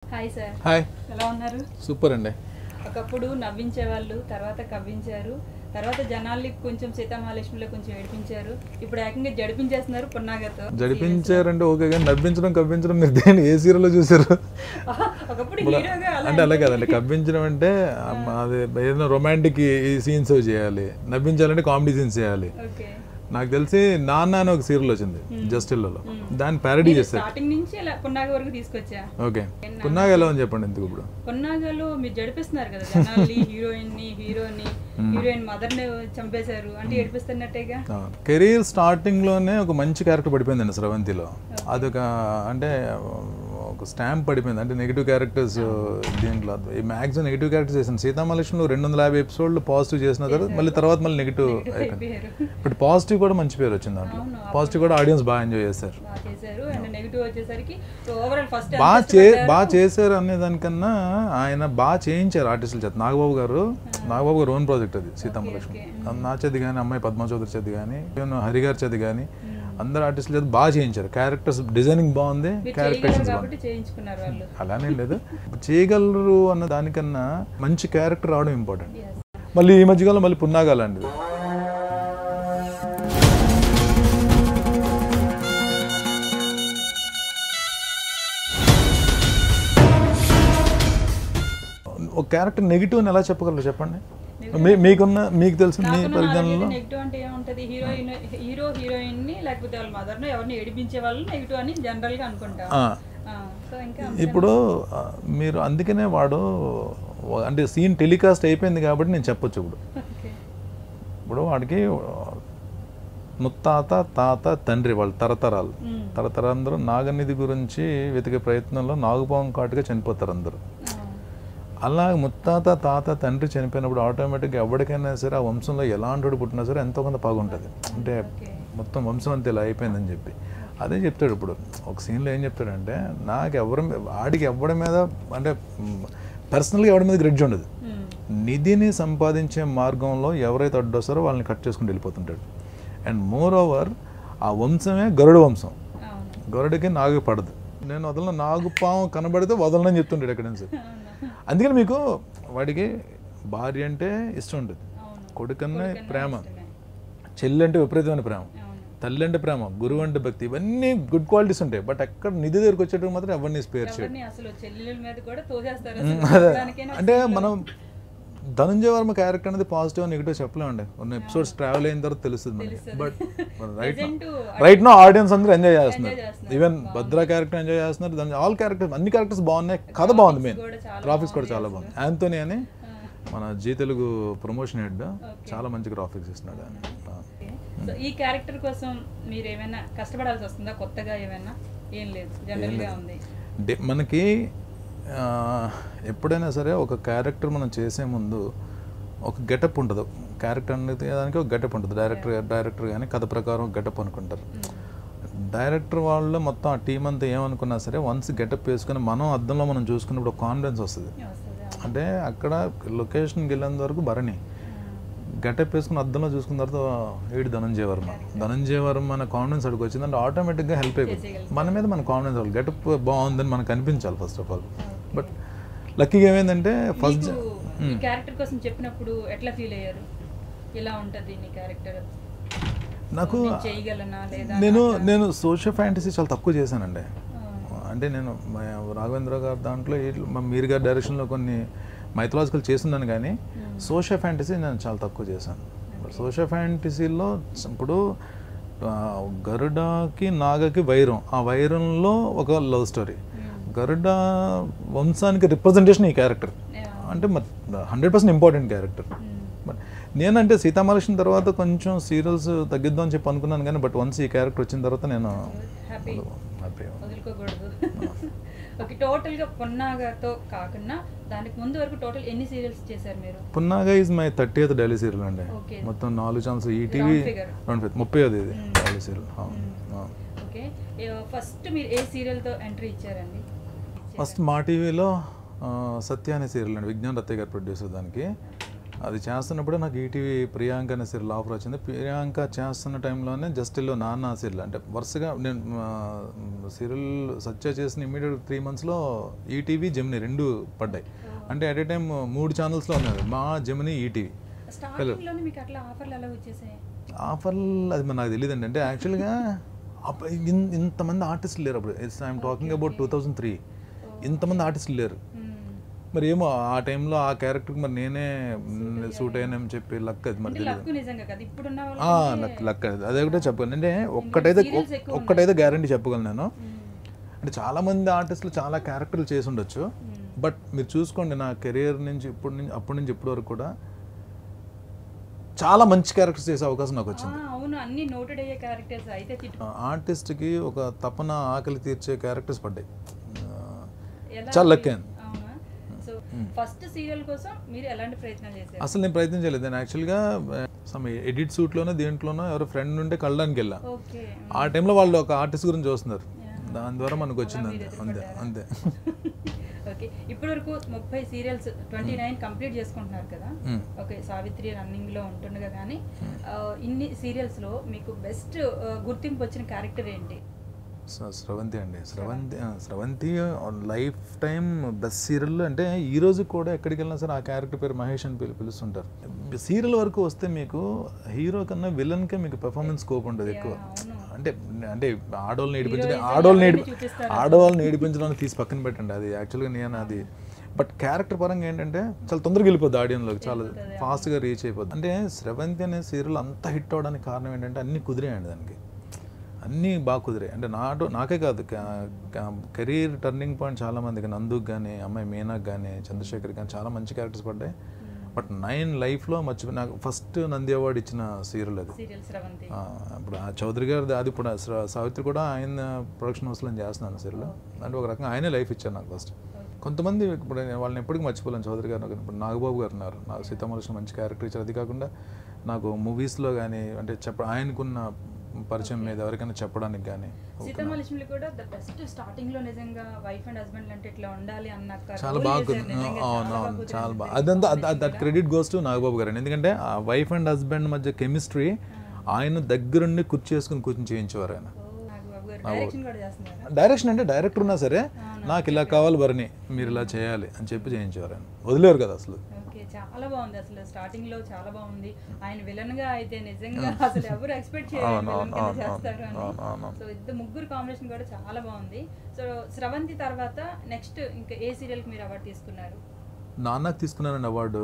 Hi sir. Hi. ఎలా ఉన్నారు? Super అండి. ఒకప్పుడు నవ్వించేవాళ్ళు, తర్వాత కవ్వించారు, తర్వాత జనాల్ని కొంచెం సీతామహాలక్ష్మిలో కొంచెం ఏడిపించారు, ఇప్పుడు ఏకంగా జడిపించేస్తున్నారు పున్నాగతో. జడిపించారంటే ఓకే, కానీ నవ్వించడం కవ్వించడం మీరు దేని ఏ సీరియల్లో చూసారు? ఒకప్పుడు హీరోగా అంటే అలా కాదండి, కవ్వించడం అంటే అది ఏదైనా రొమాంటిక్ ఈ సీన్స్ చేయాలి, నవ్వించాలంటే కామెడీ సీన్స్ చేయాలి. ఓకే. నాకు తెలిసి నాన్న అని ఒక సీరియల్ వచ్చింది జస్ట్ ఇల్లలో, దాన్ని ప్యారడీ చేస్తారు. స్టార్టింగ్ నుంచి ఇలా పున్నాగ వరకు తీసుకొచ్చా. ఓకే, పున్నాగ ఎలా అని చెప్పండి ఎందుకు ఇప్పుడు? పున్నాగలో మీరు జడిపిస్తున్నారు కదా జనాల్ని, హీరోయిన్ మదర్ ని చంపేశారు అంటే ఏడిపిస్తున్నట్టేగా. కెరీర్ స్టార్టింగ్ లోనే ఒక మంచి క్యారెక్టర్ పడిపోయిందండి స్రవంతిలో. అదొక అంటే ఒక స్టాంప్ పడిపోయింది, అంటే నెగిటివ్ క్యారెక్టర్స్ దీంట్లో మ్యాక్సిమం నెగిటివ్ క్యారెక్టర్స్ చేశాను. సీతామహాలక్ష్మిలో 250 ఎపిసోడ్లు పాజిటివ్ చేసిన తర్వాత మళ్ళీ నెగిటివ్ అయిపోయింది. బట్ పాజిటివ్ కూడా మంచి పేరు వచ్చింది దాంట్లో. పాజిటివ్ కూడా ఆడియన్స్ బాగా ఎంజాయ్ చేశారు. బాగా చేశారు అనే దానికన్నా ఆయన బాగా చేయించారు ఆర్టిస్టుల చేత. నాగబాబు గారు ఓన్ ప్రాజెక్ట్ అది సీతామహాలక్ష్మి. నా చేతి కానీ, అమ్మాయి పద్మా చౌదరి చేతి కానీ, హరి గారి చేతి కానీ, అందరు ఆర్టిస్టుల చేత బాగా చేయించారు. క్యారెక్టర్స్ డిజైనింగ్ బాగుంది, క్యారెక్టర్స్ అలానే లేదు. చేయగలరు అన్న దానికన్నా మంచి క్యారెక్టర్ రావడం ఇంపార్టెంట్. మళ్ళీ ఈ మధ్యకాలం మళ్ళీ పున్నాగా లాంటిది. ఒక క్యారెక్టర్ నెగిటివ్ అని ఎలా చెప్పగలరు చెప్పండి? మీకు తెలిసిన మీ పరిజ్ఞానంలో నెగిటివ్ అంటే ఏముంటది? హీరోయిన్ ని లేకపోతే వాళ్ళ మదర్ ను ఎవరిని ఏడిపించే వాళ్ళు నెగిటివ్ అని జనరల్ గా అనుకుంటాం. ఇప్పుడు మీరు అందుకనే వాడు అంటే సీన్ టెలికాస్ట్ అయిపోయింది కాబట్టి నేను చెప్పొచ్చు. ఇప్పుడు వాడికి ముత్తాత, తాత, తండ్రి వాళ్ళు తరతరాలందరూ నాగనిధి గురించి వెతికే ప్రయత్నంలో నాగుపాము కాటుగా చనిపోతారు అందరూ. అలా ముత్తాత, తాత, తండ్రి చనిపోయినప్పుడు ఆటోమేటిక్గా ఎవరికైనా సరే ఆ వంశంలో ఎలాంటి పుట్టినా సరే ఎంతో కొంత బాగుంటుంది. అంటే మొత్తం వంశం అంతా ఇలా అయిపోయిందని చెప్పి అదే చెప్తాడు. ఇప్పుడు ఒక సీన్లో ఏం చెప్తాడంటే, వాడికి ఎవరి మీద అంటే పర్సనల్గా ఎవరి మీద గ్రెడ్జ్ ఉండదు. నిధిని సంపాదించే మార్గంలో ఎవరైతే అడ్డొస్తారో వాళ్ళని కట్ చేసుకుని వెళ్ళిపోతుంటాడు. అండ్ మోర్ ఓవర్ ఆ వంశమే గరుడ వంశం. గరుడికి నాగు పడదు. నేను వదలను, నాగుపాము కనబడితే వదలనని చెప్తుంటాడు ఎక్కడ నుంచి. అందుకని మీకు వాడికి భార్య అంటే ఇష్టం ఉంటుంది, కొడుకన్నా ప్రేమ, చెల్లి అంటే విపరీతమైన ప్రేమ, తల్లి అంటే ప్రేమ, గురువు అంటే భక్తి, ఇవన్నీ గుడ్ క్వాలిటీస్ ఉంటాయి. బట్ అక్కడ నిధి దగ్గరికి వచ్చేటప్పుడు మాత్రం ఎవరిని స్పేర్ చేయడు. అంటే మనం ధనంజయ వర్మ క్యారెక్టర్ అనేది పాజిటివ్ నెగిటివ్ చెప్పలేమండి. కొన్ని ఎపిసోడ్స్ ట్రావెల్ అయిన తర్వాత తెలుస్తుంది మనకి. బట్ రైట్ నో ఆడియన్స్ అందరూ ఎంజాయ్ చేస్తున్నారు. ఈవెన్ భద్రా క్యారెక్టర్ ఎంజాయ్ చేస్తున్నారు. దాని ఆల్ క్యారెక్టర్స్, అన్ని క్యారెక్టర్స్ బాగున్నాయి, కథ బాగుంది, మెయిన్ గ్రాఫిక్స్ కూడా చాలా బాగుంది. యాంథోనీ అని మన జీ తెలుగు ప్రమోషన్ హెడ్ చాలా మంచి గ్రాఫిక్స్ ఇస్తున్నాడు ఆయన. ఈ క్యారెక్టర్ కోసం మీరు ఏమైనా కష్టపడాల్సి వస్తుందా కొత్తగా? ఏమైనా ఏం లేదు, జనరల్గా ఉంది. మనకి ఎప్పుడైనా సరే ఒక క్యారెక్టర్ మనం చేసే ముందు ఒక గెటప్ ఉంటుంది. క్యారెక్టర్ అనేది దానికి ఒక గెటప్ ఉంటుంది. డైరెక్టర్ కానీ కథ ప్రకారం గెటప్ అనుకుంటారు. డైరెక్టర్ వాళ్ళు మొత్తం ఆ టీం అంతా ఏమనుకున్నా సరే వన్స్ గెటప్ వేసుకుని మనం అద్దంలో మనం చూసుకున్నప్పుడు కాన్ఫిడెన్స్ వస్తుంది. అంటే అక్కడ లొకేషన్కి వెళ్ళేంత వరకు భరణి గెటప్ వేసుకుని అద్దంలో చూసుకున్న తర్వాత ఏడు ధనంజయ వర్మ అనే కాన్ఫిడెన్స్ అడిగి వచ్చిందంటే ఆటోమేటిక్గా హెల్ప్ అయిపోయింది. మన మీద మన కాన్ఫిడెన్స్ అవ్వాలి, గెటప్ బాగుందని మనకు అనిపించాలి ఫస్ట్ ఆఫ్ ఆల్. బట్ లక్కీగా ఏమైందంటే ఫస్ట్ క్యారెక్టర్ కోసం చెప్పినప్పుడు ఎట్లా ఫీల్ అయ్యారు? ఎలా ఉంటుంది నీ క్యారెక్టర్? నాకు నేను సోషల్ ఫ్యాంటసీ చాలా తక్కువ చేశానండి. అంటే నేను రాఘవేంద్ర గారు దాంట్లో మీరు గారి డైరెక్షన్లో కొన్ని మైథలాజికల్ చేస్తున్నాను, కానీ సోషల్ ఫ్యాంటసీ నేను చాలా తక్కువ చేశాను. సోషల్ ఫ్యాంటసీలో ఇప్పుడు గరుడకి నాగకి వైరం, ఆ వైరంలో ఒక లవ్ స్టోరీ, గరుడ వంశానికి రిప్రజెంటేషన్ ఈ క్యారెక్టర్. అంటే 100% ఇంపార్టెంట్ క్యారెక్టర్. బట్ నేనంటే సీతామహాలక్ష్మి తర్వాత కొంచెం సీరియల్స్ తగ్గిద్దాం అని చెప్పి అనుకున్నాను, కానీ బట్ వన్స్ ఈ క్యారెక్టర్ వచ్చిన తర్వాత నేను హ్యాపీ. ఓకే, టోటల్గా పున్నాగతో కాకుండా దానికి ముందు వరకు టోటల్ ఎన్ని సీరియల్స్ చేశారు మీరు? Punnaga is my 30th daily serial అండి. మొత్తం 4 ఛానల్స్, ఈటీవీ 30th ఇది డైలీ సీరియల్. ఓకే, ఫస్ట్ మీరు ఏ సీరియల్తో ఎంట్రీ ఇచ్చారండి? ఫస్ట్ మా టీవీలో సత్య అనే సీరియల్ అండి, విజ్ఞాన్ రత్తయ్య గారు ప్రొడ్యూసర్. దానికి అది చేస్తున్నప్పుడు నాకు ఈటీవీ ప్రియాంక అనే సీరియల్ ఆఫర్ వచ్చింది. ప్రియాంక చేస్తున్న టైంలోనే జస్టిల్లో నాన్న సీరియల్, అంటే వరుసగా నేను సీరియల్ సత్య చేసిన ఇమీడియట్ 3 monthsలో ఈటీవీ జెమినీ 2 పడ్డాయి. అంటే అట్ ఏ టైం 3 ఛానల్స్లో ఉన్నాయి, మా జెమినీ ఈటీవీ. స్టార్టింగ్లోనే మీకు అట్లా ఆఫర్లు ఎలా వచ్చేసాయి? ఆఫర్లు అది మరి నాకు తెలియదండి. అంటే యాక్చువల్గా ఇంతమంది ఆర్టిస్టులు లేరు అప్పుడు. I'm talking about 2003. ఇంతమంది ఆర్టిస్టులు లేరు. మరి ఏమో ఆ టైంలో ఆ క్యారెక్టర్కి మరి నేనే సూట్ అయ్యానని చెప్పి లక్, అది మరి తెలియదు. లక్ అదే ఒకటే చెప్పగలను. అంటే ఒక్కటైతే గ్యారంటీ చెప్పగలను నేను. అంటే చాలామంది ఆర్టిస్టులు చాలా క్యారెక్టర్లు చేసి ఉండొచ్చు, బట్ మీరు చూసుకోండి నా కెరియర్ నుంచి అప్పటి నుంచి ఇప్పటి వరకు కూడా చాలా మంచి క్యారెక్టర్స్ చేసే అవకాశం నాకు వచ్చింది. ఆర్టిస్ట్కి ఒక తపన ఆకలి తీర్చే క్యారెక్టర్స్ పడ్డాయి. చాలా లక్ అయింది. ఫస్ట్ సీరియల్ కోసం మీరు ఎలాంటి ప్రయత్నాలు చేశారు? అసలు నేను ప్రయత్నం చేయలేదు. నేను యాక్చువల్గా సమ్ ఎడిట్ షూట్లోనో దేంట్లోనో ఎవరో ఫ్రెండ్ ఉంటే కళ్ళడానికి వెళ్ళా. ఆ టైంలో వాళ్ళు ఒక ఆర్టిస్ట్ గురించి చూస్తున్నారు, దాని ద్వారా మనకు వచ్చింది. అంతే అంతే. ఓకే, ఇప్పటి వరకు 30 సీరియల్స్ 29 కంప్లీట్ చేసుకుంటున్నారు కదా. ఓకే, సావిత్రి రన్నింగ్ లో ఉంటుండగా కానీ ఇన్ని సీరియల్స్ లో మీకు బెస్ట్ గుర్తింపు వచ్చిన క్యారెక్టర్ ఏంటి? స్రవంతి అండి. స్రవంతి లైఫ్ టైం బెస్ట్ సీరియల్. అంటే ఈ రోజు కూడా ఎక్కడికి వెళ్ళినా సరే ఆ క్యారెక్టర్ పేరు మహేష్ అని పిలుస్తుంటారు. సీరియల్ వరకు వస్తే మీకు హీరో కన్నా విలన్కే మీకు పెర్ఫార్మెన్స్ స్కోప్ ఉంటుంది ఎక్కువ. అంటే అంటే ఆడవాళ్ళని ఏడిపించడానికి తీసి పక్కన పెట్టండి, అది యాక్చువల్గా నేను అది. బట్ క్యారెక్టర్ పరంగా ఏంటంటే చాలా తొందరగా వెళ్ళిపోద్ది ఆడియన్స్లోకి, చాలా ఫాస్ట్గా రీచ్ అయిపోద్ది. అంటే స్రవంతి అనే సీరియల్ అంత హిట్ అవ్వడానికి కారణం ఏంటంటే అన్నీ కుదిరాయండి దానికి, అన్నీ బాగా కుదిరాయి. అంటే నాకే కాదు, కెరీర్ టర్నింగ్ పాయింట్ చాలామందికి, నందుకు కానీ అమ్మాయి మీనాకు కానీ చంద్రశేఖర్ కానీ చాలా మంచి క్యారెక్టర్స్ పడ్డాయి. బట్ 9 లైఫ్లో మర్చిపోయి నాకు ఫస్ట్ నంది అవార్డు ఇచ్చిన సీరియల్ అది. ఇప్పుడు ఆ చౌదరి గారు అది ఇప్పుడు సావిత్రి కూడా ఆయన ప్రొడక్షన్ హౌస్లో చేస్తున్నాను సీరియల్. అంటే ఒక రకంగా ఆయనే లైఫ్ ఇచ్చారు నాకు ఫస్ట్. కొంతమంది ఇప్పుడు వాళ్ళని ఎప్పటికీ మర్చిపోలేను. చౌదరి గారు ఇప్పుడు నాగబాబు గారు ఉన్నారు, నాకు సీతామహాలక్ష్మి మంచి క్యారెక్టర్ ఇచ్చారు. అది కాకుండా నాకు మూవీస్లో కానీ అంటే ఆయనకున్న పరిచయం మీద ఎవరికైనా చెప్పడానికి కానీ. సీతామహాలక్ష్మిలో కూడా ద బెస్ట్ స్టార్టింగ్ లో నిజంగా వైఫ్ అండ్ హస్బెండ్ అంటే ఇట్లా ఉండాలి అన్నాక చాలా బాగా. అవునవును, చాలా బాగా. అదంతా that credit goes to Nagababu గారు. ఎందుకంటే ఆ వైఫ్ అండ్ హస్బెండ్ మధ్య కెమిస్ట్రీ ఆయన దగ్గరుండి కూర్చొని చేయించేవారు ఆయన. డైరెక్షన్ అంటే డైరెక్టర్ ఉన్నా సరే నాకు ఇలా కావాలి భరణి, మీరు ఇలా చేయాలి అని చెప్పి చేయించేవారు ఆయన, వదిలేరు కదా అసలు. చాలా బాగుంది అసలు, స్టార్టింగ్ లో చాలా బాగుంది. ఆయన విలన్ గా అయితే నిజంగా అసలు ఎవరు ఎక్స్పెక్ట్ చేయలేదు చేస్తారు అని. సో ఇద్దరు ముగ్గురు కాంబినేషన్ కూడా చాలా బాగుంది. సో స్రవంతి తర్వాత నెక్స్ట్ ఇంకా ఏ సీరియల్ కి మీరు అవార్డు తీసుకున్నారు? నాన్నకు తీసుకున్నానండి అవార్డు.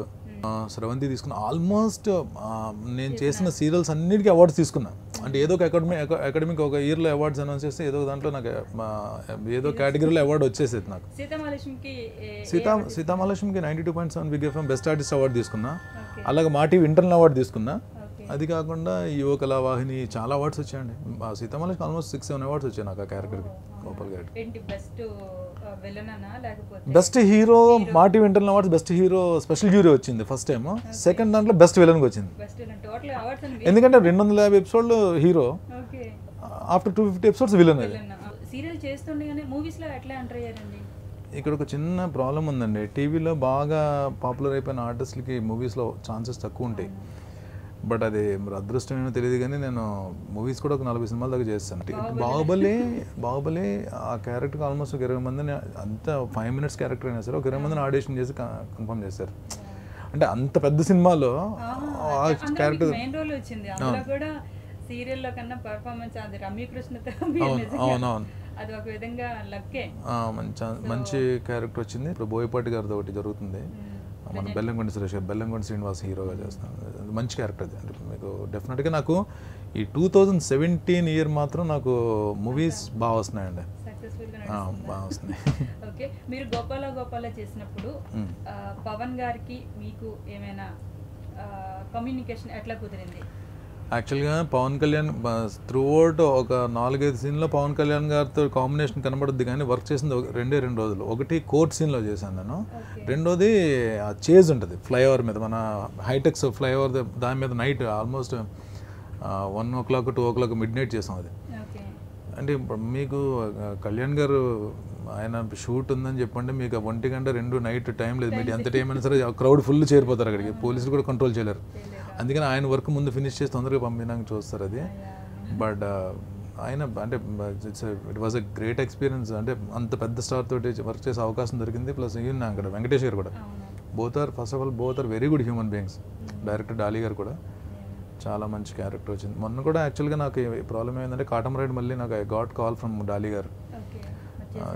స్రవంతి తీసుకున్నా. ఆల్మోస్ట్ నేను చేసిన సీరియల్స్ అన్నిటికీ అవార్డ్స్ తీసుకున్నా. అంటే ఏదో ఒక అకాడమిక్ ఒక ఇయర్లో అవార్డ్స్ అనౌన్స్ చేస్తే ఏదో దాంట్లో నాకు ఏదో కేటగిరీలో అవార్డు వచ్చేసేది నాకు. సీతామహాలక్ష్మికి 92.7 big FM best artist award తీసుకున్నా. అలాగే మా టీవీ ఇంటర్నల్ అవార్డు తీసుకున్నా. అది కాకుండా యువ కళావాహిని చాలా అవార్డ్స్ వచ్చాయండి. సీతామహాలక్ష్మి ఆల్మోస్ట్ 6-7 అవార్డ్స్ వచ్చాయి నాకు ఆ క్యారెక్టర్కి. గోపాల్ గారు బెస్ట్ హీరో మా TV internal awards best hero special jury వచ్చింది ఫస్ట్ టైం. సెకండ్ దాంట్లో బెస్ట్ విలన్కి వచ్చింది. ఎందుకంటే 250 ఎపిసోడ్లు హీరో, ఆఫ్టర్ 250 ఎపిసోడ్స్ విలన్. అది ఇక్కడ ఒక చిన్న ప్రాబ్లం ఉందండి. టీవీలో బాగా పాపులర్ అయిపోయిన ఆర్టిస్టులకి మూవీస్లో ఛాన్సెస్ తక్కువ ఉంటాయి. బట్ అది మరి అదృష్టం ఏమో తెలియదు కానీ నేను మూవీస్ కూడా ఒక 40 సినిమాల దాకా చేస్తాను. బాహుబలి ఆ క్యారెక్టర్కి ఆల్మోస్ట్ ఒక 20 మందిని, అంత 5 minutes క్యారెక్టర్ అయినా సరే ఒక 20 మందిని ఆడిషన్ చేసి కన్ఫర్మ్ చేశారు. అంటే అంత పెద్ద సినిమాలో ఆ క్యారెక్టర్ మంచి క్యారెక్టర్ వచ్చింది. ఇప్పుడు బోయపాటి గారితో ఒకటి జరుగుతుంది, మన బెల్లంకొండ సురేష్ గారు, బెల్లంకొండ శ్రీనివాస్ హీరోగా చేస్తాను. మంచి క్యారెక్టర్ అది. అంటే మీకు డెఫినెట్గా నాకు ఈ 2017 ఇయర్ మాత్రం నాకు మూవీస్ బాగా వస్తున్నాయండి, బాగా వస్తున్నాయి. ఓకే, మీరు గోపాల చేసినప్పుడు పవన్ గారికి మీకు ఏమైనా కమ్యూనికేషన్ ఎట్లా కుదిరింది? యాక్చువల్గా పవన్ కళ్యాణ్ త్రూఅవుట్ ఒక 4-5 సీన్లో పవన్ కళ్యాణ్ గారితో కాంబినేషన్ కనబడుద్ది, కానీ వర్క్ చేసింది 2 రోజులు. ఒకటి కోర్ట్ సీన్లో చేశాను నేను, రెండోది ఆ చేజ్ ఉంటుంది ఫ్లైఓవర్ మీద, మన హైటెక్స్ ఫ్లైఓవర్ దాని మీద night almost 1 o'clock 2 o'clock mid night చేసాం అది. అంటే మీకు కళ్యాణ్ గారు ఆయన షూట్ ఉందని చెప్పండి మీకు 1 గంట 2 నైట్ టైం లేదు, మీరు ఎంత టైం అయినా సరే క్రౌడ్ ఫుల్ చేరిపోతారు అక్కడికి, పోలీసులు కూడా కంట్రోల్ చేయలేరు. అందుకని ఆయన వర్క్ ముందు ఫినిష్ చేసి తొందరగా పంపినాక చూస్తారు అది. బట్ ఆయన అంటే it was a great experience. అంటే అంత పెద్ద స్టార్ తోటి వర్క్ చేసే అవకాశం దొరికింది. ప్లస్ ఈయన అక్కడ వెంకటేష్ గారు కూడా first of all both are very good human beings. Director Dolly garu కూడా చాలా మంచి క్యారెక్టర్ వచ్చింది. మొన్న కూడా యాక్చువల్గా నాకు ప్రాబ్లం ఏంటంటే కాటమరైడ్ మళ్ళీ నాకు I got call from Dolly గారు,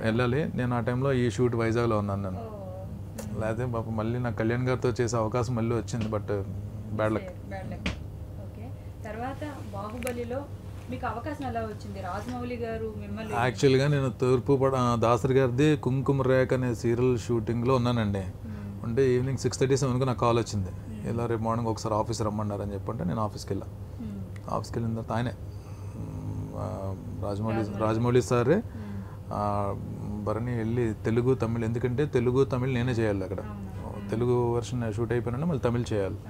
వెళ్ళాలి. నేను ఆ టైంలో ఈ షూట్ వైజాగ్లో ఉన్నాను నేను, లేకపోతే పాపం మళ్ళీ నాకు కళ్యాణ్ గారితో చేసే అవకాశం మళ్ళీ వచ్చింది. But bad luck. తర్వాత బాహుబలిలో మీకు అవకాశం ఎలా వచ్చింది? రాజమౌళి గారు మిమ్మల్ని యాక్చువల్గా నేను దాసరి గారిది కుంకుమ రేఖ అనే సీరియల్ షూటింగ్లో ఉన్నానండి. అంటే ఈవినింగ్ 6:37కి నాకు కాల్ వచ్చింది, ఇలా రేపు మార్నింగ్ ఒకసారి ఆఫీస్ రమ్మన్నారని చెప్పంటే నేను ఆఫీస్కి వెళ్ళాను. ఆఫీస్కి వెళ్ళిన తర్వాత ఆయనే రాజమౌళి సారే భరణి వెళ్ళి తెలుగు తమిళ్, ఎందుకంటే తెలుగు తమిళ్ నేనే చేయాలి అక్కడ. తెలుగు వెర్షన్ షూట్ అయిపోయినా మళ్ళీ తమిళ్ చేయాలి.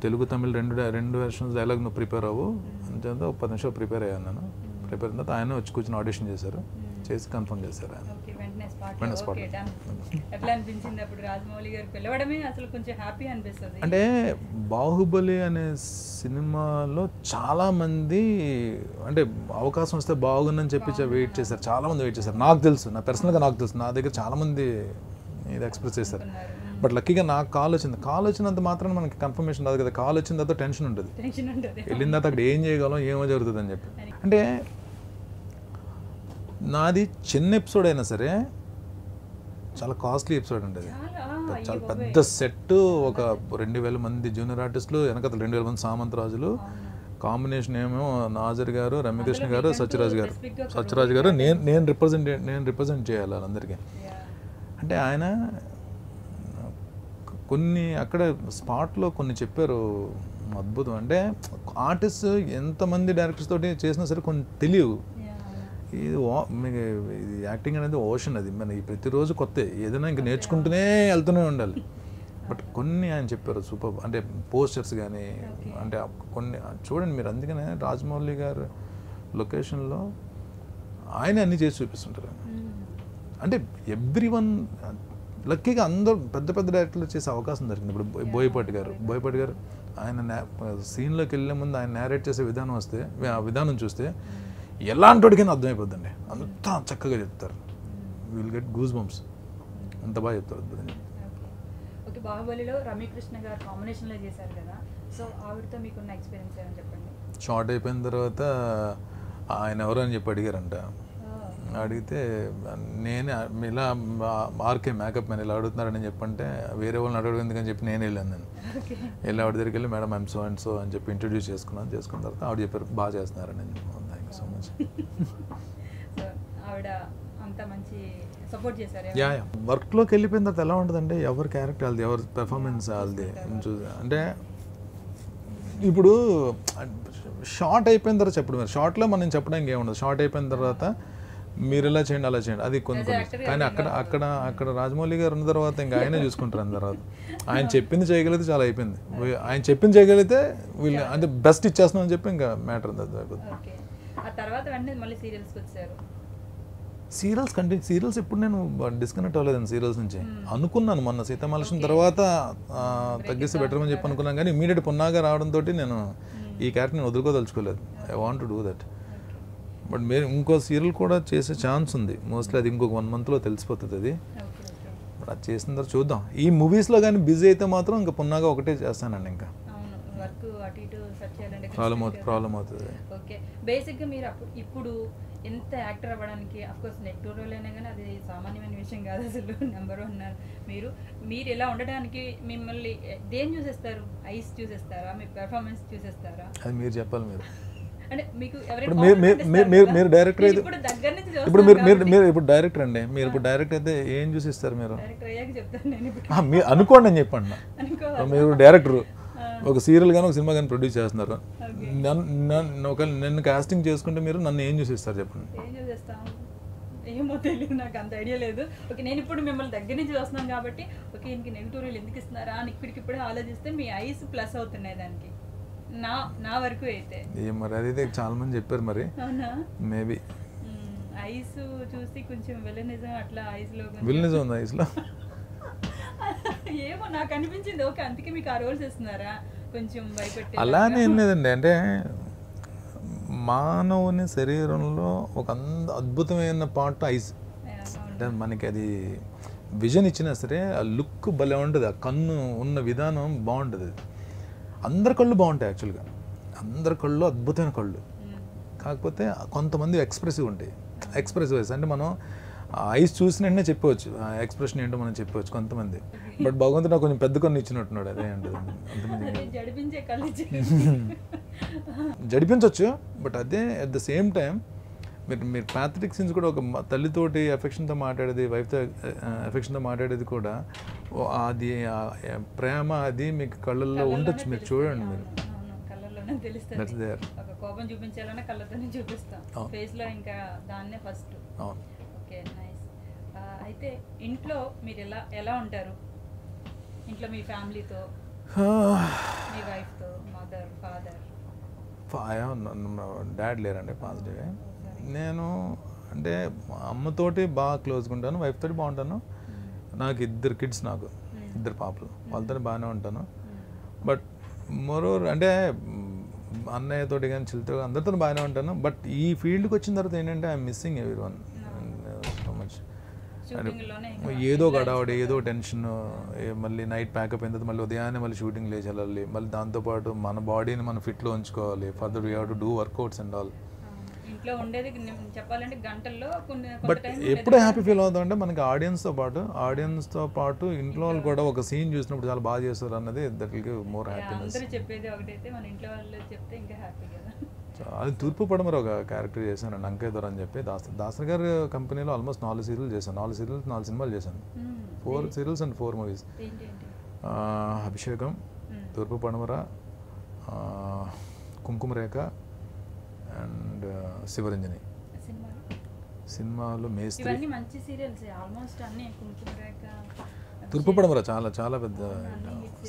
తెలుగు తమిళ్ రెండు వెర్షన్స్ డైలాగ్ నువ్వు ప్రిపేర్ అవ్వు అంతే. 10 నిమిషాలు ప్రిపేర్ అయ్యాను నేను. ప్రిపేర్ అయిన తర్వాత ఆయన వచ్చి కూర్చొని ఆడిషన్ చేశారు, చేసి కన్ఫర్మ్ చేశారు ఆయన. అంటే బాహుబలి అనే సినిమాలో చాలా మంది అంటే అవకాశం వస్తే బాగుందని చెప్పి వెయిట్ చేశారు, చాలా మంది వెయిట్ చేశారు. నాకు తెలుసు, నా పర్సనల్గా నాకు తెలుసు, నా దగ్గర చాలా మంది ఇది ఎక్స్ప్రెస్ చేశారు. బట్ లక్కీగా నాకు కాల్ వచ్చింది. కాల్ వచ్చినంత మాత్రం మనకి కన్ఫర్మేషన్ రాదు కదా. కాల్ వచ్చిన తర్వాత టెన్షన్ ఉంటుంది, వెళ్ళిన తర్వాత అక్కడ ఏం చేయగలం, ఏమో జరుగుతుంది అని చెప్పి. అంటే నాది చిన్న ఎపిసోడ్ అయినా సరే చాలా కాస్ట్లీ ఎపిసోడ్ అండి అది. చాలా పెద్ద సెట్, ఒక 2000 మంది జూనియర్ ఆర్టిస్టులు, వెనకతలు 2000 మంది సామంతరాజులు, కాంబినేషన్ ఏమో నాజర్ గారు, రమ్యకృష్ణ గారు, సత్యరాజ్ గారు, నేను రిప్రజెంట్ చేయాలి వాళ్ళందరికీ. అంటే ఆయన కొన్ని అక్కడ స్పాట్లో కొన్ని చెప్పారు అద్భుతం. అంటే ఆర్టిస్ట్ ఎంతమంది డైరెక్టర్స్ తోటి చేసినా సరే కొన్ని తెలియవు. ఇది మీకు ఇది యాక్టింగ్ అనేది ఓషన్, అది మనకి ప్రతిరోజు కొత్త, ఏదైనా ఇంక నేర్చుకుంటూనే వెళ్తూనే ఉండాలి. బట్ కొన్ని ఆయన చెప్పారు సూపర్. అంటే పోస్టర్స్ కానీ అంటే కొన్ని చూడండి మీరు. అందుకనే రాజమౌళి గారు లొకేషన్లో ఆయన అన్నీ చేసి చూపిస్తుంటారు. అంటే ఎవ్రీవన్ లక్కీగా అందరూ పెద్ద పెద్ద డైరెక్టర్లు చేసే అవకాశం దొరికింది. ఇప్పుడు బోయపాటి గారు ఆయన సీన్లోకి వెళ్ళే ముందు ఆయన నేరేట్ చేసే విధానం వస్తే, ఆ విధానం చూస్తే ఎలాంటి వాడికైనా అర్థమైపోద్దండి. అంతా చక్కగా చెప్తారు. విల్ గెట్ గూస్ బంప్స్, అంత బాగా చెప్తారు. అద్భుతంగా. ఓకే, బాహుబలిలో రమ్యకృష్ణ గారు కాంబినేషన్లో చేశారు కదా, సో ఆవిడతో మీకున్న ఎక్స్పీరియన్స్ ఏమని చెప్పండి. షార్ట్ అయిపోయిన తర్వాత ఆయన ఎవరు అని చెప్పి అడిగారంట. అడిగితే నేనే ఇలా ఆర్కే మేకప్ మ్యాన్ ఇలా అడుగుతున్నారని చెప్పంటే వేరే వాళ్ళని అడగడం ఎందుకని చెప్పి నేను వెళ్ళాను. నేను వెళ్ళి ఆవిడ దగ్గరికి వెళ్ళి madam I'm so and so అని చెప్పి ఇంట్రడ్యూస్ చేసుకున్న తర్వాత ఆవిడ చెప్పారు బాగా చేస్తున్నారని. Thank you so much. ఆవిడ అంత మంచి సపోర్ట్ చేశారు. యా వర్క్లోకి వెళ్ళిపోయిన తర్వాత ఎలా ఉంటుందంటే ఎవరి క్యారెక్టర్ వాళ్ళది, ఎవరి పెర్ఫార్మెన్స్ వాళ్ళది. అంటే ఇప్పుడు షార్ట్ అయిపోయిన తర్వాత చెప్పడం, షార్ట్లో మనం చెప్పడానికి ఏముండదు. షార్ట్ అయిపోయిన తర్వాత మీరు ఎలా చేయండి అలా చేయండి అది కొన్ని. కానీ అక్కడ రాజమౌళి గారు ఉన్న తర్వాత ఇంకా ఆయనే చూసుకుంటారు. అన్న తర్వాత ఆయన చెప్పింది చేయగలిగితే చాలా అయిపోయింది. ఆయన చెప్పింది చేయగలిగితే వీళ్ళు అంటే బెస్ట్ ఇచ్చేస్తున్నాం అని చెప్పి ఇంకా మ్యాటర్ సీరియల్స్ ఎప్పుడు నేను డిస్కనెక్ట్ అవ్వలేదండి సీరియల్స్ నుంచి. అనుకున్నాను మొన్న సీతామహాలక్ష్మి తర్వాత తగ్గిస్తే బెటర్ అని చెప్పి అనుకున్నాను. కానీ ఇమీడియట్ పున్నాగా రావడంతో నేను ఈ క్యారెక్టర్ నేను వదులుకోదలుచుకోలేదు. I want to do that. But మీరు ఇంకో సీరియల్ కూడా చేసే ఛాన్స్ ఉంది. మోస్ట్లీ అది ఇంకొక 1 monthలో తెలిసిపోతుంది అది. బట్ అది చేసిన తర్వాత చూద్దాం. ఈ మూవీస్లో కానీ బిజీ అయితే మాత్రం ఇంకా పున్నాగా ఒకటే చేస్తానండి. ఇంకా ప్రాబ్లం అవుతుంది. ఓకే, బేసిక్గా మీరు ఇప్పుడు ఎంత యాక్టర్ అవ్వడానికి అఫ్కోర్స్ నెగిటివ్ రోల్ అయినా కానీ అది సామాన్యమైన విషయం కాదు అసలు. నెంబర్ 1 మీరు ఎలా ఉండడానికి మిమ్మల్ని దేని చూసేస్తారు? ఐస్ చూసేస్తారా, మీ పెర్ఫార్మెన్స్ చూసేస్తారా? అది మీరు చెప్పాలి. అంటే మీకు మీరు డైరెక్టర్ అయితే ఇప్పుడు మీరు డైరెక్టర్ అండి. మీరు ఇప్పుడు డైరెక్టర్ అయితే ఏం చూసిస్తారు? మీరు అనుకోండి అని చెప్పండి. మీరు డైరెక్టర్ ఒక సీరియల్ కానీ ఒక సినిమా కానీ ప్రొడ్యూస్ చేస్తున్నారు. నన్ను కాస్టింగ్ చేసుకుంటే మీరు నన్ను ఏం చూసిస్తారు చెప్పండి. ఏమో తెలియదు, నాకు అంత ఐడియా లేదు. ఓకే, నేను ఇప్పుడు మిమ్మల్ని దగ్గర నుంచి చూస్తున్నాను కాబట్టి ఓకే ఇంక నెగిటివ్ రోల్ ఎందుకు ఇస్తున్నారా అని ఇప్పటికిప్పుడే ఆలోచిస్తే మీ ఐస్ ప్లస్ అవుతున్నాయి దానికి. నా వరకు అయితే మరి అదైతే చాలా మంది చెప్పారు. మరి మేబీ ఐస్ చూసి కొంచెం విలనిజం అట్లా ఐస్ లో విలనిజం ఉంది ఐస్ లో. ఏమో నాకు అనిపించింది. ఓకే, అందుకే మీకు ఆ రోల్స్ ఇస్తున్నారా కొంచెం భయపెట్టి? అలానే ఏం లేదండి, అంటే మానవుని శరీరంలో ఒక అద్భుతమైన పార్ట్ ఐస్. అంటే మనకి అది విజన్ ఇచ్చినా సరే ఆ లుక్ భలే ఉంటుంది, ఆ కన్ను ఉన్న విధానం బాగుంటుంది. అందరి కళ్ళు బాగుంటాయి యాక్చువల్గా, అందరి కళ్ళు అద్భుతమైన కళ్ళు. కాకపోతే కొంతమంది ఎక్స్ప్రెసివ్ ఉంటాయి, ఎక్స్ప్రెసివ్ ఐస్. అంటే మనం ఐస్ చూసిన వెంటనే చెప్పవచ్చు ఆ ఎక్స్ప్రెషన్ ఏంటో మనం చెప్పవచ్చు కొంతమంది. బట్ భగవంతుడు నాకు కొంచెం పెద్ద కన్ను ఇచ్చినట్టున్నాడు, అదే ఉంటుంది. జడిపించవచ్చు, బట్ అదే అట్ ద సేమ్ టైం మీరు ప్యాథటిక్ సీన్స్ కూడా ఒక తల్లితోటి ఎఫెక్షన్తో మాట్లాడేది, వైఫ్తో ఎఫెక్షన్తో మాట్లాడేది కూడా అది ప్రేమ అది మీకు కళ్ళల్లో ఉండొచ్చు, మీరు చూడండి. మీరు కోపం చూపించాలన్నా కళ్ళతోనే చూపిస్తాం, ఫేస్ లో ఇంకా దాన్నే ఫస్ట్. Okay, nice. అయితే ఇంట్లో మీరు ఎలా ఉంటారు? ఇంట్లో మీ ఫ్యామిలీతో, మీ వైఫ్తో, మదర్, ఫాదర్? డాడ్ లేరండి, పాజిటివ్. నేను అంటే అమ్మతోటి బాగా క్లోజ్గా ఉంటాను, వైఫ్ తోటి బాగుంటాను. నాకు 2 కిడ్స్, నాకు 2 పాపలు, వాళ్ళతో బాగానే ఉంటాను. బట్ మోరోవర్ అంటే అన్నయ్యతోటి కానీ చెల్లితో అందరితో బాగానే ఉంటాను. బట్ ఈ ఫీల్డ్కి వచ్చిన తర్వాత ఏంటంటే I'm missing every one so much. ఏదో గడావడి, ఏదో టెన్షన్, మళ్ళీ నైట్ ప్యాకప్ అయిన తర్వాత మళ్ళీ ఉదయాన్నే మళ్ళీ షూటింగ్ లేచి వెళ్ళాలి, మళ్ళీ దాంతోపాటు మన బాడీని మనం ఫిట్లో ఉంచుకోవాలి, further we have to do workouts and all. ఇంట్లో ఉండేది చెప్పాలంటే గంటల్లో. బట్ ఎప్పుడు హ్యాపీ ఫీల్ అవుతాం అంటే మనకి ఆడియన్స్తో పాటు ఇంట్లో వాళ్ళు కూడా ఒక సీన్ చూసినప్పుడు చాలా బాగా చేస్తారు అన్నది that will give more happiness. అందరూ చెప్పేది ఒకటైతే మన ఇంట్లో వాళ్ళు చెప్తే ఇంకా హ్యాపీ కదా. అది తూర్పు పడమర ఒక క్యారెక్టర్ చేశానండి, అంకేదర్ అని చెప్పి. దాసర్ గారి కంపెనీలో ఆల్మోస్ట్ 4 సీరియల్ చేశాను, 4 సినిమాలు చేశాను, 4 సీరియల్స్ అండ్ 4 మూవీస్. అభిషేకం, తూర్పు పడమర, కుంకుమరేఖ అండ్ శివరంజని సినిమాలు. మేస్త్రి, తూర్పు పడమర చాలా చాలా పెద్ద,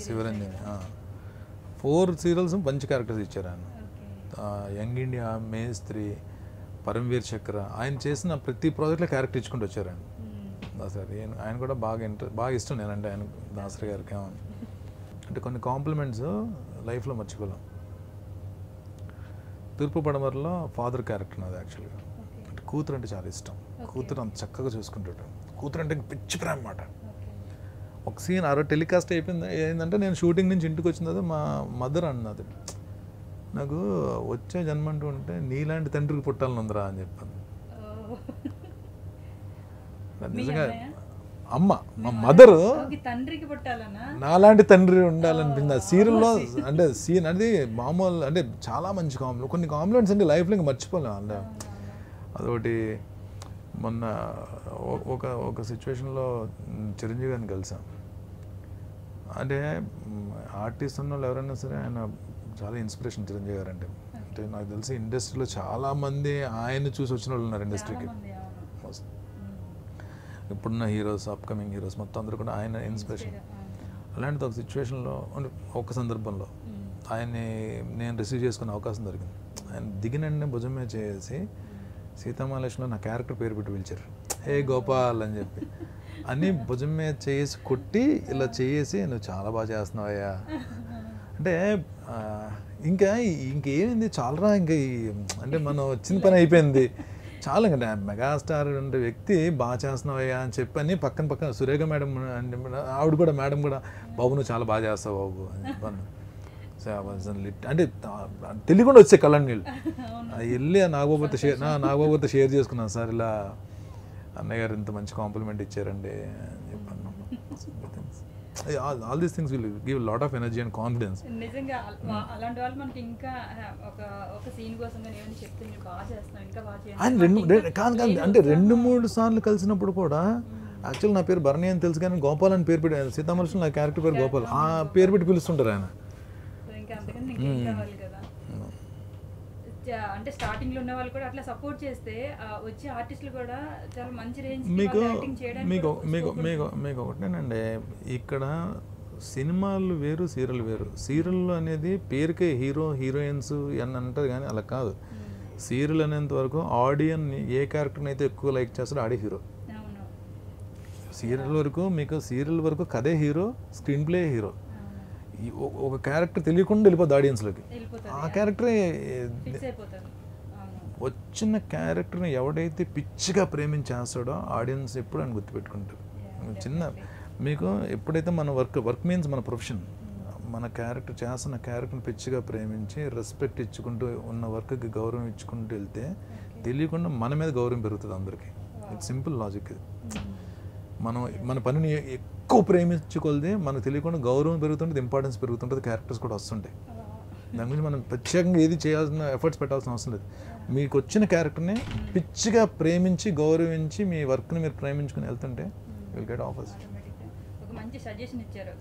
శివరంజని 4 సీరియల్స్ మంచి క్యారెక్టర్స్ ఇచ్చారు ఆయన. యంగ్ ఇండియా, మేస్త్రి, పరమవీర్ చక్ర, ఆయన చేసిన ప్రతి ప్రాజెక్ట్లో క్యారెక్టర్ ఇచ్చుకుంటూ వచ్చారు ఆయన. దాసరి ఆయన కూడా బాగా ఇష్టం నేనంటే ఆయన, దాసరి గారికి. అంటే కొన్ని కాంప్లిమెంట్స్ లైఫ్లో మర్చిపోలేం. తూర్పు పడమరలో ఫాదర్ క్యారెక్టర్ నాది యాక్చువల్గా. అంటే కూతురు అంటే చాలా ఇష్టం, కూతురు అంత చక్కగా చూసుకుంటాడు, కూతురు అంటే పిచ్చి ప్రేమ అన్నమాట. ఒక సీన్ ఆ రోజు టెలికాస్ట్ అయిపోయింది, ఏంటంటే నేను షూటింగ్ నుంచి ఇంటికి వచ్చిన తర్వాత మా మదర్ అన్నది, నాకు వచ్చే జన్మ అంటూ ఉంటే నీలాంటి తండ్రికి పుట్టాలని ఉందిరా అని చెప్పాను. నిజంగా అమ్మ, మా మదర్ నాలాంటి తండ్రి ఉండాలనిపించింది ఆ సీరియల్లో. అంటే సీన్ అది మామూలు, అంటే చాలా మంచి కాంప్లిమెంట్, కొన్ని కాంప్లిమెంట్స్ అంటే లైఫ్లో ఇంకా మర్చిపోలేము. అంటే అదొకటి. మొన్న ఒక సిచ్యువేషన్లో చిరంజీవి గారిని కలిసాం. అంటే ఆర్టిస్ట్ ఉన్న వాళ్ళు ఎవరైనా సరే ఆయన చాలా ఇన్స్పిరేషన్ చిరంజీవి గారు అంటే. అంటే నాకు తెలిసి ఇండస్ట్రీలో చాలామంది ఆయన చూసి వచ్చిన వాళ్ళు ఉన్నారు ఇండస్ట్రీకి. ఇప్పుడున్న హీరోస్, అప్కమింగ్ హీరోస్ మొత్తం అందరూ కూడా ఆయన ఇన్స్పిరేషన్. అలాంటిది ఒక సిచ్యువేషన్లో, ఒక సందర్భంలో ఆయన్ని నేను రిసీవ్ చేసుకునే అవకాశం దొరికింది. ఆయన దిగినండి భుజం మీద చేసి సీతామహాలక్ష్మిలో నా క్యారెక్టర్ పేరు పెట్టి పిలిచారు, హే గోపాల్ అని చెప్పి. అన్నీ భుజం మీద చేసి కొట్టి ఇలా చేసి, నువ్వు చాలా బాగా చేస్తున్నావయ్యా అంటే ఇంకేమైంది చాలరా, అంటే మనం వచ్చిన పని అయిపోయింది చాలా. ఇంకా మెగాస్టార్ అంటే వ్యక్తి బాగా చేస్తున్నావయ్యా అని చెప్పని పక్కన సురేఖ మేడం ఆవిడ కూడా, మేడం కూడా, బాబు నువ్వు చాలా బాగా చేస్తావు బాబు అని చెప్పాను. అంటే తెలియకుండా వచ్చే కళ్ళ నీళ్ళు వెళ్ళి నాగబాబుతో షేర్ చేసుకున్నాను, సార్ ఇలా అన్నయ్య గారు ఇంత మంచి కాంప్లిమెంట్ ఇచ్చారండి అని చెప్పాను. all these things will give a lot of energy and confidence. నిజంగా అలాంటి వాళ్ళు మనకి ఇంకా ఒక సీన్ కోసం ఏమని చెప్తే మీరు బాగా చేస్తాం, ఇంకా బాగా చేయాలి కాదు. అంటే 2-3 సార్లు కలిసినప్పుడు కూడా యాక్చువల్ నా పేరు భరణి అని తెలుసు, కానీ గోపాల్ అని పేరు పెట్టి, సీతామహాలక్ష్మి నా క్యారెక్టర్ పేరు గోపాల్, ఆ పేరు పెట్టి పిలుస్తుంటారు ఆయన. ఇంకా అంతకన్నా ఇంకేం కావాలి కదా. అంటే స్టార్టింగ్ లో ఉన్న వాళ్ళు కూడా అట్లా సపోర్ట్ చేస్తే వచ్చే ఆర్టిస్టులు కూడా చాలా మంచి రేంజ్ యాక్టింగ్ చేయడానికి. మీకు ఒకటేనండి, ఇక్కడ సినిమాలు వేరు, సీరియల్ వేరు. సీరియల్ అనేది పేరుకే హీరో హీరోయిన్స్ అని అంటారు, కానీ అలా కాదు. సీరియల్ అనేంత వరకు ఆడియన్ ఏ క్యారెక్టర్ని అయితే ఎక్కువ లైక్ చేస్తారో ఆడే హీరో. అవును. సీరియల్ వరకు మీకు సీరియల్ వరకు కథే హీరో, స్క్రీన్ ప్లే హీరో. ఒక క్యారెక్టర్ తెలియకుండా వెళ్ళిపోద్ది ఆడియన్స్లోకి, ఆ క్యారెక్టరే ఫిక్స్ అయిపోతారు. వచ్చిన క్యారెక్టర్ని ఎవడైతే పిచ్చిగా ప్రేమించేస్తాడో ఆడియన్స్ ఎప్పుడు అని గుర్తుపెట్టుకుంటారు. చిన్న మీకు ఎప్పుడైతే మన వర్క్ మీన్స్ మన ప్రొఫెషన్, మన క్యారెక్టర్ చేస్తున్న క్యారెక్టర్ని పిచ్చిగా ప్రేమించి రెస్పెక్ట్ ఇచ్చుకుంటూ ఉన్న వర్క్కి గౌరవం ఇచ్చుకుంటూ వెళ్తే తెలియకుండా మన మీద గౌరవం పెరుగుతుంది అందరికీ. ఇట్స్ సింపుల్ లాజిక్ ఇది. మనం మన పనిని ఎక్కువ ప్రేమించుకొలితే మనకు తెలియకుండా గౌరవం పెరుగుతుంటుంది, ఇంపార్టెన్స్ పెరుగుతుంటుంది, క్యారెక్టర్స్ కూడా వస్తుంటాయి. దాని గురించి మనం ప్రత్యేకంగా ఏది చేయాల్సిన ఎఫర్ట్స్ పెట్టాల్సిన అవసరం లేదు. మీకు వచ్చిన క్యారెక్టర్ని పిచ్చిగా ప్రేమించి గౌరవించి మీ వర్క్ని మీరు ప్రేమించుకుని వెళ్తుంటే విల్ గెట్ ఆఫర్స్. ఒక మంచి సజెషన్ ఇచ్చారు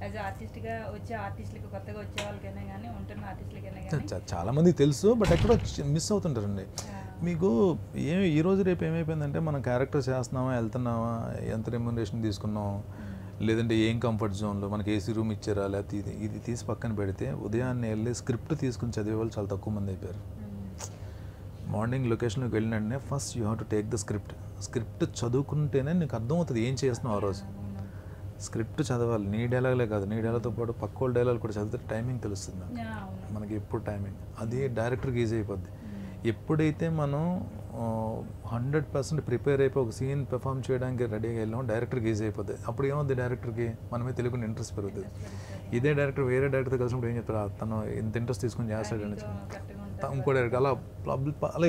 యాజ్ ఆర్టిస్ట్గా వచ్చే ఆర్టిస్టులకి, కొత్తగా వచ్చే వాళ్ళకైనా కానీ ఉంటున్న ఆర్టిస్టులకైనా కానీ. చాలా మందికి తెలుసు, బట్ ఎక్కడో మిస్ అవుతుంటారండి. మీకు ఈ రోజు రేపు ఏమైపోయిందంటే మనం క్యారెక్టర్ చేస్తున్నామా, వెళ్తున్నామా, ఎంత రెమ్యునరేషన్ తీసుకున్నాం, లేదంటే ఏం కంఫర్ట్ జోన్లో మనకి ఏసీ రూమ్ ఇచ్చారా, లేకపోతే ఇది తీసి పక్కన పెడితే ఉదయాన్నే వెళ్ళి స్క్రిప్ట్ తీసుకుని చదివే వాళ్ళు చాలా తక్కువ మంది అయిపోయారు. మార్నింగ్ లొకేషన్లోకి వెళ్ళినట్టే first you have to take the script చదువుకుంటేనే నీకు అర్థమవుతుంది ఏం చేస్తున్నావు ఆ రోజు. స్క్రిప్ట్ చదవాలి, నీ డైలాగ్లే కాదు, నీ డైలాగ్తో పాటు పక్క వాళ్ళ డైలాగ్ కూడా చదివితే టైమింగ్ తెలుస్తుంది మనకి. ఎప్పుడు టైమింగ్ అది డైరెక్టర్కి ఈజీ అయిపోద్ది. ఎప్పుడైతే మనం 100% ప్రిపేర్ అయిపోయి ఒక సీన్ పెర్ఫామ్ చేయడానికి రెడీగా వెళ్ళాం, డైరెక్టర్కి ఈజీ అయిపోద్ది. అప్పుడు ఏమవుద్ది, డైరెక్టర్కి మనమే తెలియకుండా ఇంట్రెస్ట్ పెరుగుతుంది. ఇదే డైరెక్టర్ వేరే డైరెక్టర్తో కలిసినప్పుడు ఏం చెప్తారు, తను ఇంత ఇంట్రెస్ట్ తీసుకొని చేస్తాడని, ఇంకో డైరెక్టర్ అలా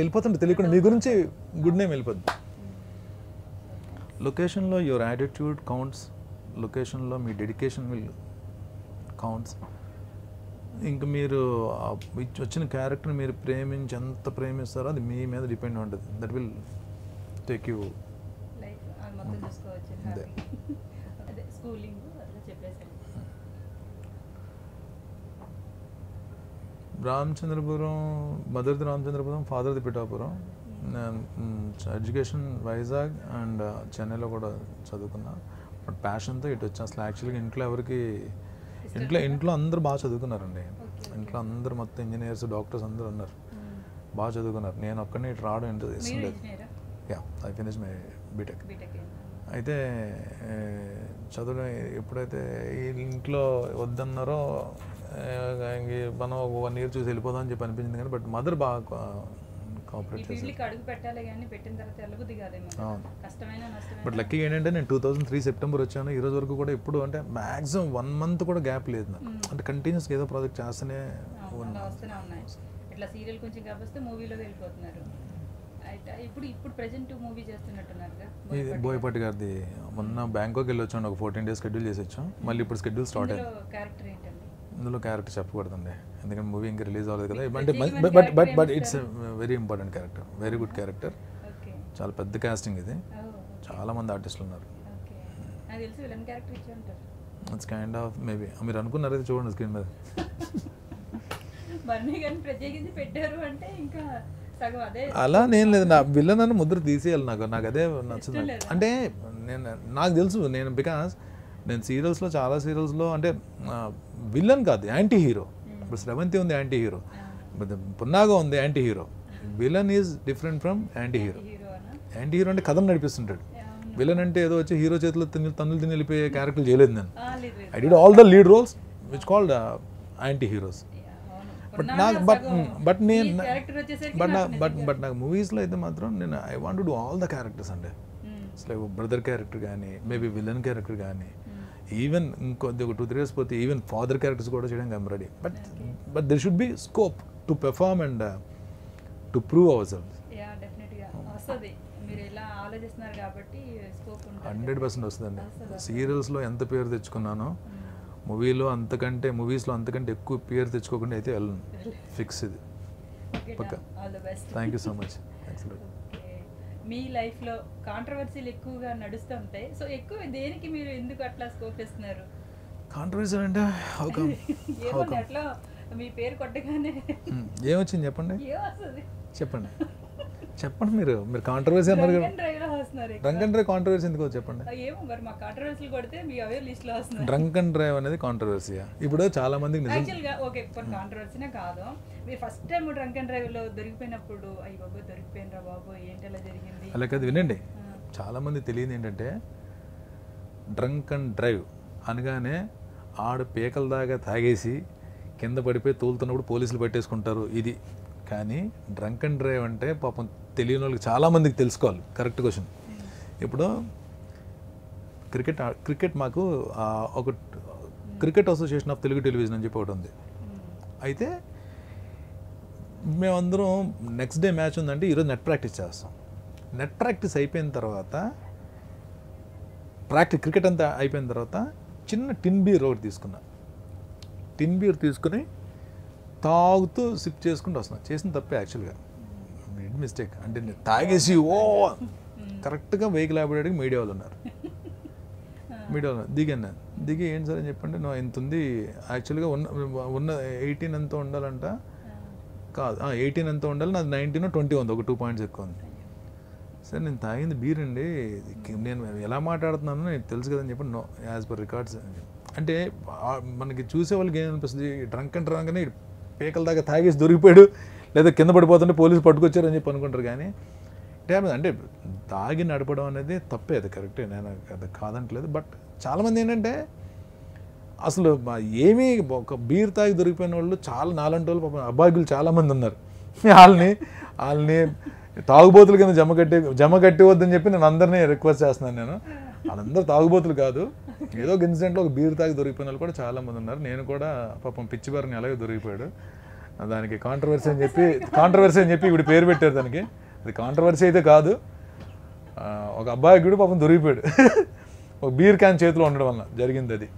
వెళ్ళిపోతుంటే తెలియకుండా మీ గురించి గుడ్ నేమ్ వెళ్ళిపోద్ది. లొకేషన్లో యువర్ యాటిట్యూడ్ కౌంట్స్, లొకేషన్లో మీ డెడికేషన్ విల్ కౌంట్స్. ఇంకా మీరు వచ్చిన క్యారెక్టర్ని మీరు ప్రేమించి ఎంత ప్రేమిస్తారో అది మీ మీద డిపెండ్ ఉంటుంది. That will take you life మొత్తం చూసుకోవచ్చు. అదే స్కూలింగ్ అట్లా చెప్పేసాను. రామచంద్రపురం, మదర్ది రామచంద్రపురం, ఫాదర్ది పిఠాపురం. ఎడ్యుకేషన్ వైజాగ్ అండ్ చెన్నైలో కూడా చదువుకున్నా. బట్ ప్యాషన్తో ఇటు వచ్చాను. అసలు యాక్చువల్గా ఇంట్లో అందరూ బాగా చదువుకున్నారండి. ఇంట్లో అందరూ మొత్తం ఇంజనీర్స్, డాక్టర్స్ అందరూ ఉన్నారు, బాగా చదువుకున్నారు. నేను ఒక్కడిని ఇటు రావడం ఇష్టం లేదు. Yeah, I finish my BTech. అయితే చదువు ఎప్పుడైతే ఇంట్లో వద్దన్నారో మనం ఒక 1 year చూసి వెళ్ళిపోదాం అని చెప్పి అనిపించింది. కానీ బట్ మదర్ బాగా కోఆపరేట్ చేశారు. బట్ లక్కీ ఏంటంటే నేను 2003 సెప్టెంబర్ వచ్చాను. ఈ రోజు వరకు కూడా ఎప్పుడు అంటే మ్యాక్సిమం 1 month కూడా గ్యాప్ లేదు నాకు. అంటే కంటిన్యూస్గా ఏదో ప్రాజెక్ట్ చేస్తూనే ఇట్లా సీరియల్ కొంచెం కాబట్టి మూవీలోకి వెళ్ళిపోతున్నారు. ఇప్పుడు ప్రెజెంట్ మూవీ చేస్తున్నట్టున్నారుగా. ఇది బోయపాటి గారిది. మొన్న బ్యాంకాక్ వెళ్ళి వచ్చాను, ఒక 14 days షెడ్యూల్ చేసి వచ్చాం. మళ్ళీ ఇప్పుడు షెడ్యూల్ స్టార్ట్ అయింది. క్యారెక్టర్ ఏంటండి? ఇందులో క్యారెక్టర్ చెప్పకూడదండి, ఎందుకంటే మూవీ ఇంకా రిలీజ్ అవ్వలేదు కదా. అంటే but it's very important character, very good character. చాలా పెద్ద కాస్టింగ్ ఇది, చాలా మంది ఆర్టిస్టులు ఉన్నారు. ఇట్స్ కైండ్ ఆఫ్ మేబీ మీరు అనుకున్నారైతే చూడండి స్క్రీన్ మీద. అలా నేను లేదు, నా విలన్ అని ముద్ర తీసేయాలి. నాకు అదే నచ్చదు. అంటే నాకు తెలుసు, నేను బికాస్ నేను సీరియల్స్లో చాలా సీరియల్స్లో అంటే విలన్ కాదు, యాంటీ హీరో. ఇప్పుడు స్రవంతి ఉంది యాంటీ హీరో, పున్నాగా ఉంది anti hero. Villain is different from anti hero. Anti hero అంటే కథను నడిపిస్తుంటాడు. విలన్ అంటే ఏదో వచ్చి హీరో చేతిలో తన్నులు తిని వెళ్ళిపోయే క్యారెక్టర్ చేయలేదు నేను. I did all the lead roles which called anti heroes. But నాకు మూవీస్లో అయితే మాత్రం నేను I want to do all the characters అండి. లైక్ బ్రదర్ క్యారెక్టర్ కానీ, మేబీ విలన్ క్యారెక్టర్ కానీ, ఈవెన్ ఇంకొద్ది ఒక 2-3 years పోతే ఈవెన్ ఫాదర్ క్యారెక్టర్స్ కూడా చేయడానికి I'm ready. But there should be scope to perform and to prove our selfs. 100% వస్తుందండి. సీరియల్స్లో ఎంత పేరు తెచ్చుకున్నానో మూవీస్లో అంతకంటే ఎక్కువ పేరు తెచ్చుకోకుండా అయితే వెళ్ళను, ఫిక్స్ ఇది పక్కా. Thank you so much. మీ లైఫ్లో కాంట్రవర్సీలు ఎక్కువగా నడుస్తుంటాయి. సో ఎక్కువ దేనికి మీరు ఎందుకు అట్లా స్కోప్ ఇస్తున్నారు? కాంట్రవర్సీ అంటే అట్లా మీ పేరు కొట్టగానే ఏమొచ్చింది చెప్పండి. ఏమొస్తుంది చెప్పండి. చెప్పండి మీరు కాంట్రవర్సీ అన్నారు కదా, డ్రైవ్ లో వస్తున్నారు డ్రంక్ అండ్ డ్రైవ్ కాంట్రవర్సీ ఎందుకో చెప్పండి. ఏమో మరి మా కాంట్రవర్సీలు కొడితే మీ అవే లిస్ట్ లో వస్తున్నారు. డ్రంక్ అండ్ డ్రైవ్ అనేది కాంట్రవర్సీయా? ఇప్పుడు చాలా మందికి నిజం యాక్చువల్ గా ఓకే కొన్ని కాంట్రవర్సీనే కాదు, మీరు first time drunk and drive లో దొరికిపోయినప్పుడు అయ్యి బాబు దొరికిపోయినరా బాబు ఏంటి అలా జరిగింది అలా కాదు, వినండి. చాలా మంది తెలియదు ఏంటంటే డ్రంక్ అండ్ డ్రైవ్ అనగానే ఆడు పీకల దాకా తాగేసి కింద పడిపోయి తోలుతున్నప్పుడు పోలీసులు పట్టేసుకుంటారు ఇది. కానీ డ్రంక్ అండ్ డ్రైవ్ అంటే పాపం తెలియని వాళ్ళకి చాలామందికి తెలుసుకోవాలి. Correct question. ఇప్పుడు క్రికెట్ మాకు ఒక cricket association of Telugu television అని చెప్పి ఒకటి ఉంది. అయితే మేమందరం నెక్స్ట్ డే మ్యాచ్ ఉందంటే ఈరోజు నెట్ ప్రాక్టీస్ చేస్తాం. నెట్ ప్రాక్టీస్ అయిపోయిన తర్వాత క్రికెట్ అంతా అయిపోయిన తర్వాత చిన్న టిన్ బీర్ ఒకటి తీసుకున్నా. టిన్ బీర్ తీసుకుని తాగుతూ సిప్ చేసుకుంటూ వస్తున్నా. చేసిన తప్పే యాక్చువల్గా, మిస్టేక్. అంటే నేను తాగేసి కరెక్ట్గా వెహికల్ ఆపేటికి మీడియా వాళ్ళు ఉన్నారు. దిగాను. దిగి ఏంటి సార్ అని చెప్పండి, నువ్వు ఎంత ఉంది యాక్చువల్గా ఉన్న 18 ఎంత ఉండాలంట, కాదు 18 ఎంత ఉండాలి, నాది 19 20 ఉంది, ఒక 2 పాయింట్స్ ఎక్కువ ఉంది. సార్ నేను తాగింది బీర్ అండి, నేను ఎలా మాట్లాడుతున్నాను నేను తెలుసు కదని చెప్పి నో యాజ్ పర్ రికార్డ్స్. అంటే మనకి చూసే వాళ్ళకి ఏమనిపిస్తుంది, డ్రంక్ అండ్ డ్రంక్ అని పీకల దాకా తాగేసి దొరికిపోయాడు లేదా కింద పడిపోతుంటే పోలీసు పట్టుకొచ్చారని చెప్పి అనుకుంటారు. కానీ అంటే తాగి నడపడం అనేది తప్పే, అది కరెక్టే, నేను అది కాదంటలేదు. బట్ చాలామంది ఏంటంటే అసలు ఏమీ ఒక బీర్ తాగి దొరికిపోయిన వాళ్ళు చాలా నాలంటి వాళ్ళు పాపం అబ్బాయిలు చాలామంది ఉన్నారు. వాళ్ళని తాగుబోతుల కింద జమ కట్టి వద్దని చెప్పి నేను అందరినీ రిక్వెస్ట్ చేస్తున్నాను. నేను వాళ్ళందరూ తాగుబోతులు కాదు, ఏదో ఒక ఇన్సిడెంట్లో ఒక బీర్ తాగి దొరికిపోయిన వాళ్ళు కూడా చాలామంది ఉన్నారు. నేను కూడా పాపం పిచ్చిబారిని అలాగే దొరికిపోయాడు. దానికి కాంట్రవర్సీ అని చెప్పి ఇప్పుడు పేరు పెట్టారు దానికి. అది కాంట్రవర్సీ అయితే కాదు, ఒక అబ్బాయి కూడా పాపం దొరికిపోయాడు ఒక బీర్ క్యాన్ చేతిలో ఉండడం వల్ల జరిగింది అది.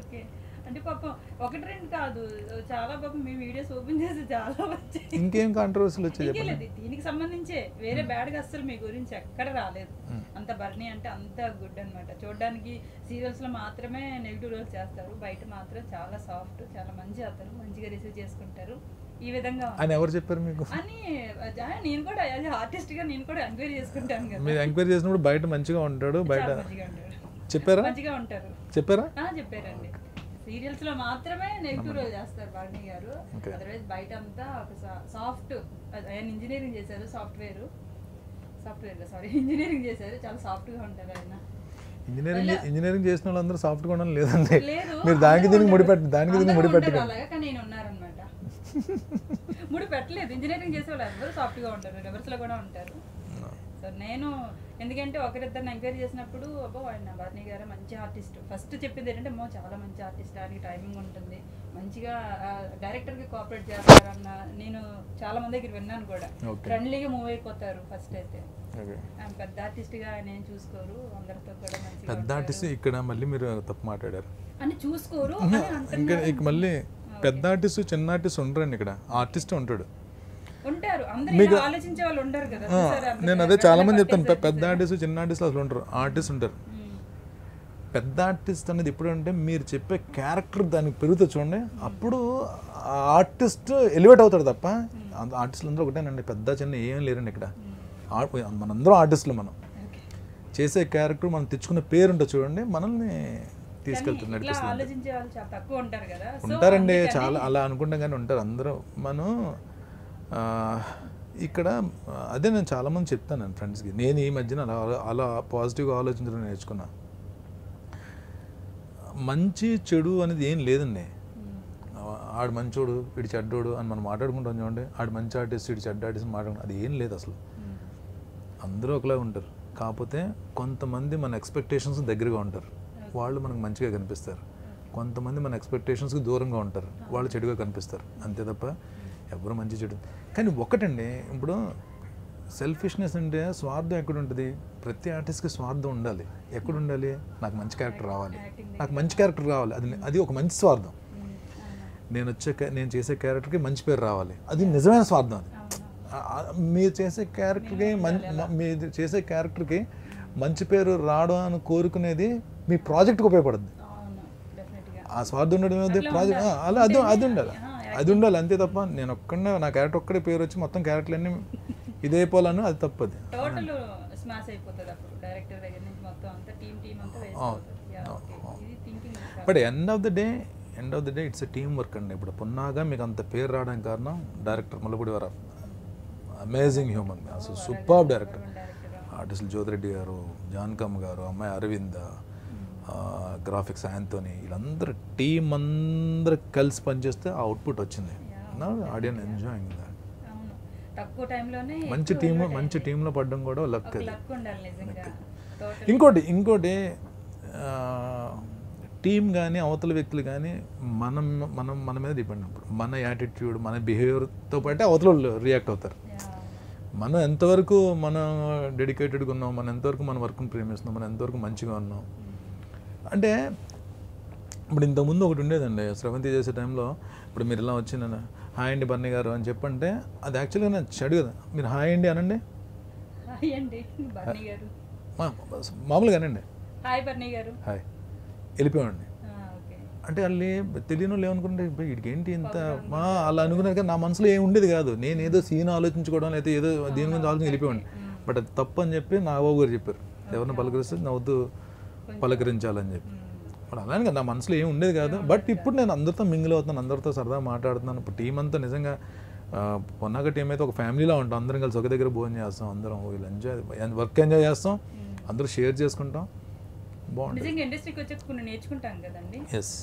ఓకే, అంటే పాపం ఒకటి రెండు కాదు, చాలా పాపం మీ వీడియోస్ ఓపెన్ చేసి చాలా వచ్చాయి. ఇంకేం కాంట్రవర్సీలు వచ్చాయి చెప్పండి. దీనికి సంబంధించే వేరే బ్యాడ్ గా అసలు మీ గురించి ఎక్కడ రాలేదు. అంత బర్నీ అంటే అంత గుడ్ అనమాట. చూడడానికి సీరియల్స్ లో మాత్రమే నెగిటివ్ రోల్స్ చేస్తారు, బయట మాత్రం చాలా సాఫ్ట్, చాలా మంచి అతను, మంచిగా రిసీవ్ చేసుకుంటారు. ఈ విధంగా అని ఎవరు చెప్పారు మీకు? అని నేను కూడా యాజ్ ఆర్టిస్ట్ గా నేను కూడా ఎంక్వైరీ చేసుకుంటాను కదా. మీరు ఎంక్వైరీ చేసినప్పుడు బయట మంచిగా ఉంటాడు, బయట మంచిగా ఉంటాడు, చెప్పారా? మంచిగా ఉంటారు చెప్పారా? చెప్పారండి. సీరియల్స్ లో మాత్రమే నెగిటివ్ రోల్ చేస్తారు బార్నీ గారు, అదర్వైజ్ బయట అంతా ఒక సాఫ్ట్. ఆయన ఇంజనీరింగ్ చేశారు, ఇంజనీరింగ్ చేశారు, చాలా సాఫ్ట్ గా ఉంటారు ఆయన. ఇంజనీరింగ్ చేసిన వాళ్ళందరూ సాఫ్ట్ గా ఉండడం లేదండి. మీరు దానికి దీనికి ముడిపెట్టకండి. అలాగే కానీ నేను ఉన్నారనమాట, ముడి పెట్టలేదు. ఇంజనీరింగ్ చేసే వాళ్ళు అందరూ సాఫ్ట్ గా ఉంటారు, రివర్స్ లో కూడా ఉంటారు. సో నేను ఎందుకంటే ఒకరిద్దరిని ఎంక్వైరీ చేసినప్పుడు అబ్బో ఆయన బార్నీ గారు మంచి ఆర్టిస్ట్, ఫస్ట్ చెప్పింది ఏంటంటే అమ్మో చాలా మంచి ఆర్టిస్ట్, ఆయనకి టైమింగ్ ఉంటుంది, మంచిగా డైరెక్టర్కి కోఆపరేట్ చేస్తారన్న నేను చాలా మంది దగ్గర విన్నాను కూడా. ఫ్రెండ్లీగా మూవ్ అయిపోతారు ఫస్ట్ అయితే. పెద్ద ఆర్టిస్ట్గా ఆయన ఏం చూసుకోరు, అందరితో కూడా మంచిగా పెద్ద ఆర్టిస్ట్. ఇక్కడ మళ్ళీ మీరు తప్పు మాట్లాడారు అని చూసుకోరు. ఇంకా మళ్ళీ పెద్ద ఆర్టిస్ట్ చిన్న ఆర్టిస్ట్ ఉండరండి, ఇక్కడ ఆర్టిస్ట్ ఉంటాడు. నేను అదే చాలా మంది చెప్తాను, పెద్ద ఆర్టిస్ట్ చిన్న ఆర్టిస్ట్ అసలు ఉంటారు, ఆర్టిస్ట్ ఉంటారు. పెద్ద ఆర్టిస్ట్ అనేది ఎప్పుడంటే మీరు చెప్పే క్యారెక్టర్ దానికి పెరుగుతుంది చూడండి, అప్పుడు ఆర్టిస్ట్ ఎలివేట్ అవుతాడు తప్ప ఆర్టిస్టులు అందరూ ఒకటేనండి, పెద్ద చిన్న ఏం లేరండి ఇక్కడ. మనందరం ఆర్టిస్టులు, మనం చేసే క్యారెక్టర్ మనం తెచ్చుకున్న పేరు ఉంటుంది చూడండి, మనల్ని తీసుకెళ్తుంది, నడిపిస్తుంది. ఉంటారండి చాలా, అలా అనుకుంటాం కానీ ఉంటారు అందరూ. మనం ఇక్కడ అదే నేను చాలామంది చెప్తాను నేను ఫ్రెండ్స్కి, నేను ఈ మధ్యన అలా పాజిటివ్గా ఆలోచించడం నేర్చుకున్నా. మంచి చెడు అనేది ఏం లేదండి. ఆడు మంచోడు వీడి చెడ్డోడు అని మనం మాట్లాడుకుంటాం చూడండి, ఆడు మంచి ఆర్టిస్ట్ వీడి చెడ్డ ఆర్టిస్ట్ మాట్లాడుకుంటాం, అది ఏం లేదు అసలు. అందరూ ఒకలా ఉంటారు, కాకపోతే కొంతమంది మన ఎక్స్పెక్టేషన్స్ దగ్గరగా ఉంటారు, వాళ్ళు మనకు మంచిగా కనిపిస్తారు. కొంతమంది మన ఎక్స్పెక్టేషన్స్కి దూరంగా ఉంటారు, వాళ్ళు చెడుగా కనిపిస్తారు, అంతే తప్ప ఎవరు మంచి చెడు. కానీ ఒకటండి, ఇప్పుడు సెల్ఫిష్నెస్ అంటే స్వార్థం ఎక్కడ ఉంటుంది? ప్రతి ఆర్టిస్ట్కి స్వార్థం ఉండాలి. ఎక్కడ ఉండాలి? నాకు మంచి క్యారెక్టర్ రావాలి, అది ఒక మంచి స్వార్థం. నేను చేసే క్యారెక్టర్కి మంచి పేరు రావాలి, అది నిజమైన స్వార్థం. అది మీరు చేసే క్యారెక్టర్కి మంచి పేరు రావడం అని కోరుకునేది మీ ప్రాజెక్ట్కి ఉపయోగపడుతుంది. ఆ స్వార్థం ఉండడం ప్రాజెక్ట్ అది ఉండాలి. అది ఉండాలి అంతే తప్ప నేను ఒక్కడే నా క్యారెక్టర్ ఒక్కడే పేరు వచ్చి మొత్తం క్యారెక్టర్లన్నీ ఇదైపోవాలని అది తప్పది. టోటల్ స్మాష్ అయిపోతుంది అప్పుడు డైరెక్టర్ దగ్గర నుంచి మొత్తం అంతా టీమ్ అంతా వేస్ట్ అవుతుంది. ఇది thinking. But end of the day it's a team work అండి. ఇప్పుడు పున్నాగా మీకు అంత పేరు రావడానికి కారణం డైరెక్టర్ ముల్లపూడి వారు. అమేజింగ్ హ్యూమన్, అసలు సూపర్ డైరెక్టర్. ఆర్టిస్టులు జ్యోతిరెడ్డి గారు, జాన్కమ్ గారు, అమ్మాయి అరవింద, గ్రాఫిక్స్ ఆంటోనీ, వీళ్ళందరూ టీం అందరూ కలిసి పనిచేస్తే ఆ అవుట్పుట్ వచ్చింది. Audience enjoying that. తక్కువ టైంలోనే మంచి టీంలో పడడం కూడా లక్. ఉండాలి ఇంకోటి టీం కానీ అవతల వ్యక్తులు కానీ మన మీద డిపెండ్. ఇప్పుడు మన యాటిట్యూడ్, మన బిహేవియర్తో పాటే అవతల రియాక్ట్ అవుతారు. మనం ఎంతవరకు మనం డెడికేటెడ్గా ఉన్నాం, మనం ఎంతవరకు మన వర్క్ని ప్రేమిస్తున్నాం, మనం ఎంతవరకు మంచిగా ఉన్నాం. అంటే ఇప్పుడు ఇంతకుముందు ఒకటి ఉండేదండి, స్రవంతి చేసే టైంలో ఇప్పుడు మీరు ఇలా వచ్చి నేను హాయ్ అండి బన్నీ గారు అని చెప్పంటే అది యాక్చువల్గా నేను చెడు కదా. మీరు హాయ్ అండి అనండి, మామూలుగా అనండి హాయ్ వెళ్ళిపోయామండి. అంటే వాళ్ళు తెలియని వాళ్ళు ఏమనుకుంటే వీడికి ఏంటి ఇంత అలా అనుకున్నారు. కానీ నా మనసులో ఏం ఉండేది కాదు. నేను ఏదో సీన్ ఆలోచించుకోవడం లేకపోతే ఏదో దీని గురించి ఆలోచన వెళ్ళిపోయాను. బట్ అది తప్పు అని చెప్పి నా బాబు గారు చెప్పారు, ఎవరిని పలకరిస్తే నవ్వుతూ పలకరించాలని చెప్పి. బట్ అలానే కదా నా మనసులో ఏం ఉండేది కాదు. బట్ ఇప్పుడు నేను అందరితో మింగిల్ అవుతున్నాను, అందరితో సరదా మాట్లాడుతున్నాను. ఇప్పుడు టీం అంతా నిజంగా పొన్నాక టీం అయితే ఒక ఫ్యామిలీలో ఉంటాం. అందరం కలిసి ఒక దగ్గర భోజనం చేస్తాం, అందరం వీళ్ళు వర్క్ ఎంజాయ్ చేస్తాం, అందరూ షేర్ చేసుకుంటాం. నిజంగా ఇండస్ట్రీకి వచ్చాక కొన్ని నేర్చుకుంటాం కదండి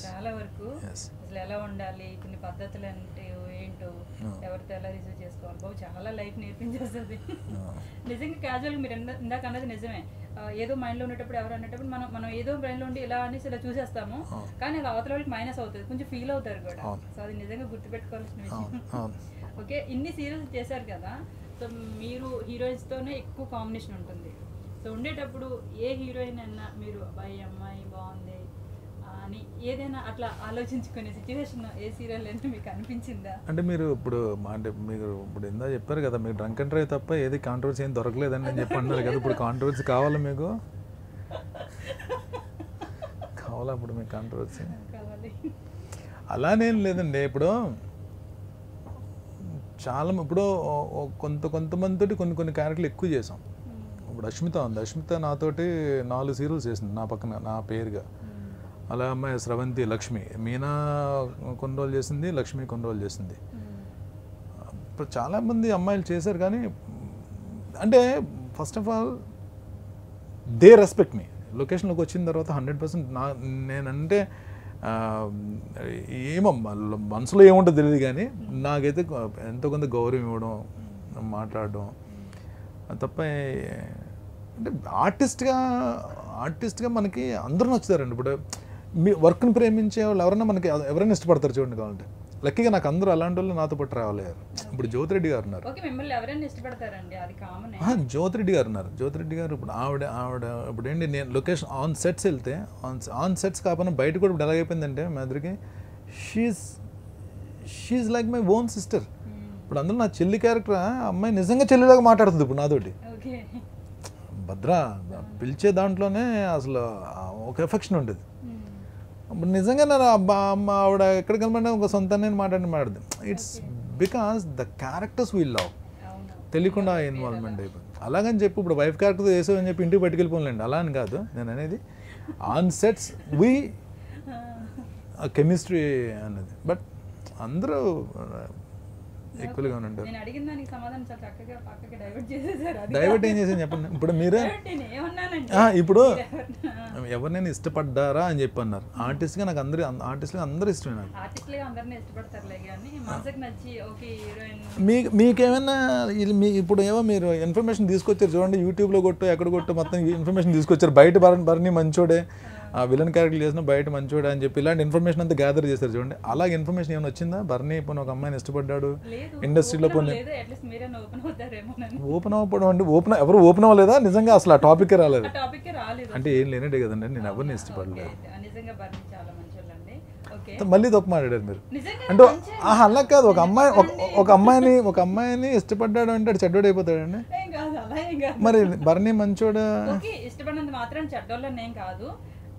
చాలా వరకు. అసలు ఎలా ఉండాలి, కొన్ని పద్ధతులు అంటే ఏంటో, ఎవరితో ఎలా రిసీవ్ చేసుకోవాలి, బాబు చాలా లైఫ్ నేర్పించేస్తుంది. నిజంగా క్యాజువల్గా మీరు ఇందాక అన్నది నిజమే. ఏదో మైండ్లో ఉండేటప్పుడు ఎవరు అనేటప్పుడు మనం ఏదో మైండ్లో ఉండి ఇలా అనేసి ఇలా చూసేస్తాము, కానీ అది అవతల వాళ్ళకి మైనస్ అవుతుంది, కొంచెం ఫీల్ అవుతారు కూడా. సో అది నిజంగా గుర్తుపెట్టుకోవాల్సిన విషయం. ఓకే, ఇన్ని సీరియల్స్ చేశారు కదా, సో మీరు హీరోయిన్స్తోనే ఎక్కువ కాంబినేషన్ ఉంటుంది. సో ఉండేటప్పుడు ఏ హీరోయిన్ అన్నా మీరు అబ్బాయి అమ్మాయి బాగుంది అని ఏదైనా అట్లా ఆలోచించుకునే సిచ్యువేషన్ ఏ సీరియల్ అయినా మీకు అనిపించిందా? అంటే మీరు ఇప్పుడు ఇందా చెప్పారు కదా, మీకు డ్రంక్ అండ్ డ్రైవ్ తప్ప ఏది కాంట్రవర్సీ ఏం దొరకలేదని అని చెప్పి అన్నారు కదా. ఇప్పుడు కాంట్రవర్సీ కావాలా మీకు? కావాలా ఇప్పుడు మీకు కాంట్రవర్సీ? అలానేం లేదండి. ఇప్పుడు చాలా ఇప్పుడు కొంతమందితో కొన్ని క్యారెక్టర్లు ఎక్కువ చేసాం. ఇప్పుడు అష్మిత ఉంది, అష్మిత నాతోటి 4 సీరియల్స్ చేసింది నా పక్కన నా పేరుగా. అలా అమ్మాయి స్రవంతి, లక్ష్మి, మీనా కొన్ని రోజులు చేసింది, లక్ష్మి కొన్ని రోజులు చేసింది. ఇప్పుడు చాలామంది అమ్మాయిలు చేశారు. కానీ అంటే first of all they respect me. లొకేషన్లోకి వచ్చిన తర్వాత 100% నేనంటే ఏమో మనసులో ఏముంటుందో తెలియదు, కానీ నాకైతే ఎంతో కొంత గౌరవం ఇవ్వడం, మాట్లాడడం తప్ప. అంటే ఆర్టిస్ట్గా మనకి అందరూ నచ్చుతారండి. ఇప్పుడు మీ వర్క్ని ప్రేమించే వాళ్ళు ఎవరైనా ఇష్టపడతారు చూడండి. కావాలంటే లక్కీగా నాకు అందరూ అలాంటి వాళ్ళు నాతో పాటు రావాలి. ఇప్పుడు జ్యోతిరెడ్డి గారు ఉన్నారు, జ్యోతిరెడ్డి గారు ఉన్నారు. జ్యోతిరెడ్డి గారు ఇప్పుడు ఆవిడ ఇప్పుడు ఏంటి, నేను లొకేషన్ ఆన్ సెట్స్ వెళ్తే ఆన్ సెట్స్ కాకపోయినా బయట కూడా ఇప్పుడు ఎలాగైపోయిందంటే మా ఇద్దరికి she like my own sister. ఇప్పుడు అందులో నా చెల్లి క్యారెక్టర్ అమ్మాయి నిజంగా చెల్లిలాగా మాట్లాడుతుంది ఇప్పుడు నాతోటి. భద్ర పిలిచే దాంట్లోనే అసలు ఒక ఎఫెక్షన్ ఉంటుంది. ఇప్పుడు నిజంగా నేను ఆవిడ ఎక్కడికి వెళ్ళమంటే ఒక సొంతాన్ని మాట్లాడుతుంది. It's because the characters we love. తెలియకుండా ఇన్వాల్వ్మెంట్ అయిపోయింది. అలాగని చెప్పి ఇప్పుడు వైఫ్ క్యారెక్టర్ వేసామని చెప్పి ఇంటికి పట్టుకెళ్ళిపోలేండి, అలా అని కాదు నేను అనేది. ఆన్ సెట్స్ వీ కెమిస్ట్రీ అన్నది. బట్ అందరూ ఈక్వల్గా ఉంటారు. డైవర్ట్ ఏం చేసాను చెప్పండి. ఇప్పుడు మీరే ఇప్పుడు ఎవరినైనా ఇష్టపడ్డారా అని చెప్పి అన్నారు. ఆర్టిస్ట్గా నాకు ఆర్టిస్ట్గా అందరూ ఇష్టమే. మీకేమైనా ఇప్పుడు ఏమో మీరు ఇన్ఫర్మేషన్ తీసుకొచ్చారు చూడండి, యూట్యూబ్లో కొట్టు ఎక్కడ కొట్టు మొత్తం ఇన్ఫర్మేషన్ తీసుకొచ్చారు. బయట బర్నీ మంచోడే, ఆ విలన్ క్యారెక్టర్ చేసిన బయట మంచోడే అని చెప్పి ఇలాంటి ఇన్ఫర్మేషన్ అంతా గ్యాదర్ చేశారు చూడండి. అలాగే ఇన్ఫర్మేషన్ ఏమైనా వచ్చిందా? బర్నీ పోనీ ఒక అమ్మాయిని ఇష్టపడ్డాడు ఇండస్ట్రీలో, పోనీ ఓపెన్ అవ్వడం అంటే ఎవరు ఓపెన్ అవ్వలేదా? నిజంగా అసలు ఆ టాపిక్ రాలేదు అంటే ఏం లేనట్టే కదండి. నేను ఎవరిని ఇష్టపడలేదు. మళ్ళీ తప్పు మాట్లాడారు మీరు. అంటే అలా కాదు, ఒక అమ్మాయిని ఇష్టపడ్డాడు అంటే చెడ్డోడు అయిపోతాడండి. మరి బర్నీ మంచోడా? ఇష్టపడినంత మాత్రం చెడ్డోళ్ళని ఏం కాదు.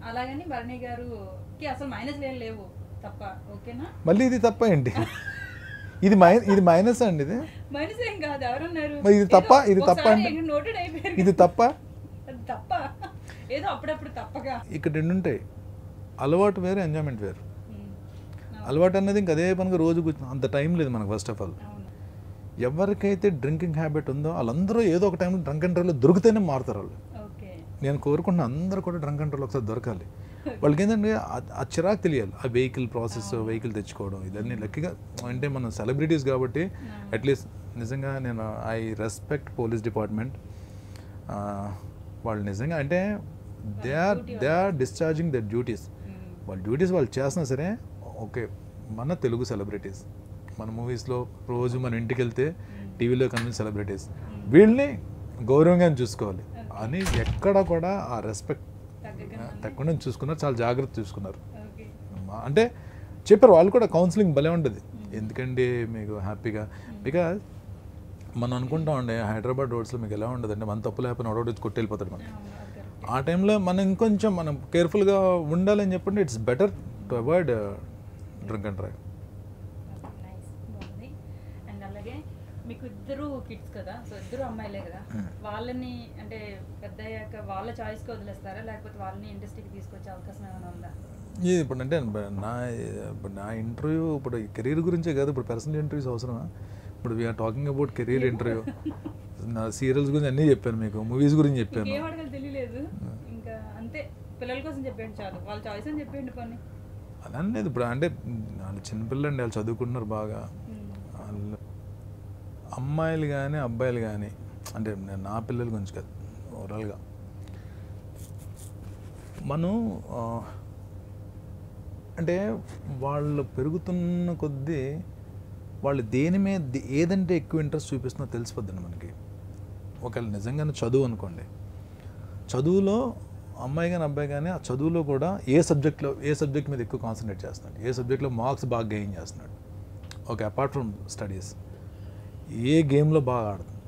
అలాగని బర్నీ గారికి అసలు మైనస్ లేవు తప్ప. ఓకేనా? మళ్ళీ ఇది తప్ప ఏంటి? ఇది మైనస్ అండి, ఇది మైనస్ ఏం కాదు, ఎవరన్నారు మరి ఇది తప్ప, ఇది తప్ప అంటే నోటెడ్ అయిపోయారు, ఇది తప్ప, అది తప్ప, ఏదో అప్పుడప్పుడు తప్పగా. ఇక్కడ రెండు ఉంటాయి, అలవాటు వేరు, ఎంజాయ్మెంట్ వేరు. అలవాటు అనేది ఇంక అదే పనిగా రోజు అంత టైం లేదు మనకు. ఫస్ట్ ఆఫ్ ఆల్ ఎవరికైతే డ్రింకింగ్ హ్యాబిట్ ఉందో వాళ్ళందరూ ఏదో ఒక టైంలో డ్రంక్ అండ్ డ్రైవ్లో దొరికితేనే మారుతారు వాళ్ళు. నేను కోరుకుంటున్నా అందరూ కూడా డ్రంక్ అండ్ డ్రైవ్లో ఒకసారి దొరకాలి. వాళ్ళకి ఏంటంటే ఆ చిరాకు తెలియాలి, ఆ వెహికల్ ప్రాసెస్, వెహికల్ తెచ్చుకోవడం, ఇదన్నీ లక్కీగా అంటే మనం సెలబ్రిటీస్ కాబట్టి అట్లీస్ట్ నిజంగా నేను ఐ రెస్పెక్ట్ పోలీస్ డిపార్ట్మెంట్. వాళ్ళు నిజంగా అంటే they are discharging their duties. వాళ్ళ డ్యూటీస్ వాళ్ళు చేస్తున్నా సరే ఓకే. మన తెలుగు సెలబ్రిటీస్, మన మూవీస్లో రోజు మన ఇంటికి వెళ్తే టీవీలో కనిపించే సెలబ్రిటీస్, వీళ్ళని గౌరవంగా చూసుకోవాలి అని ఎక్కడ కూడా ఆ రెస్పెక్ట్ తక్కువ చూసుకున్నారు, చాలా జాగ్రత్త చూసుకున్నారు. అంటే చెప్పారు వాళ్ళు కూడా, కౌన్సిలింగ్ భలే ఉంటుంది. ఎందుకంటే మీకు హ్యాపీగా, బికాజ్ మనం అనుకుంటా ఉండే హైదరాబాద్ రోడ్స్లో మీకు ఎలా ఉండదు అంటే మన తప్పు లేకపోయినా ఒకటి కొట్టి వెళ్ళిపోతాడు మనం. ఆ టైంలో మనం ఇంకొంచెం మనం కేర్ఫుల్గా ఉండాలని చెప్పండి. It's better to avoid drink and drive. And అలాగే మీకు ఇద్దరు కిడ్స్ కదా, సో ఇద్దరు అమ్మాయిలే కదా, వాళ్ళని అంటే పెద్ద అయ్యాక వాళ్ళ చాయిస్కి వదిలేస్తారా, లేకపోతే వాళ్ళని ఇండస్ట్రీకి తీసుకొచ్చే అవకాశం ఏమైనా ఉందా? ఇది ఇప్పుడు అంటే నా ఇంటర్వ్యూ ఇప్పుడు కెరీర్ గురించే కాదు, ఇప్పుడు పర్సనల్ ఇంటర్వ్యూస్ అవసరమా? ఇప్పుడు we're talking about career interview. నా సీరియల్స్ గురించి అన్నీ చెప్పాను, మీకు మూవీస్ గురించి చెప్పాను. ఏం అడగాలి తెలియలేదు, ఇంకా అంతే పిల్లల కోసం చెప్పండి చాలు, వాళ్ళ చాయిస్ అని చెప్పండి పని. అలా లేదు ఇప్పుడు అంటే వాళ్ళు చిన్నపిల్లలు అండి, వాళ్ళు చదువుకుంటున్నారు బాగా. వాళ్ళు అమ్మాయిలు కానీ అబ్బాయిలు కానీ అంటే నా పిల్లల గురించి కాదు, ఓవరాల్గా మనం అంటే వాళ్ళు పెరుగుతున్న కొద్దీ వాళ్ళు దేని మీద ఏదంటే ఎక్కువ ఇంట్రెస్ట్ చూపిస్తుందో తెలిసిపోద్దండి మనకి. ఒకవేళ నిజంగానే చదువు అనుకోండి, చదువులో అమ్మాయి కానీ అబ్బాయి కానీ ఆ చదువులో కూడా ఏ సబ్జెక్ట్ మీద ఎక్కువ కాన్సన్ట్రేట్ చేస్తున్నాడు, ఏ సబ్జెక్ట్లో మార్క్స్ బాగా గెయిన్ చేస్తున్నాడు. ఓకే, అపార్ట్ ఫ్రమ్ స్టడీస్ ఏ గేమ్లో బాగా ఆడుతుంది,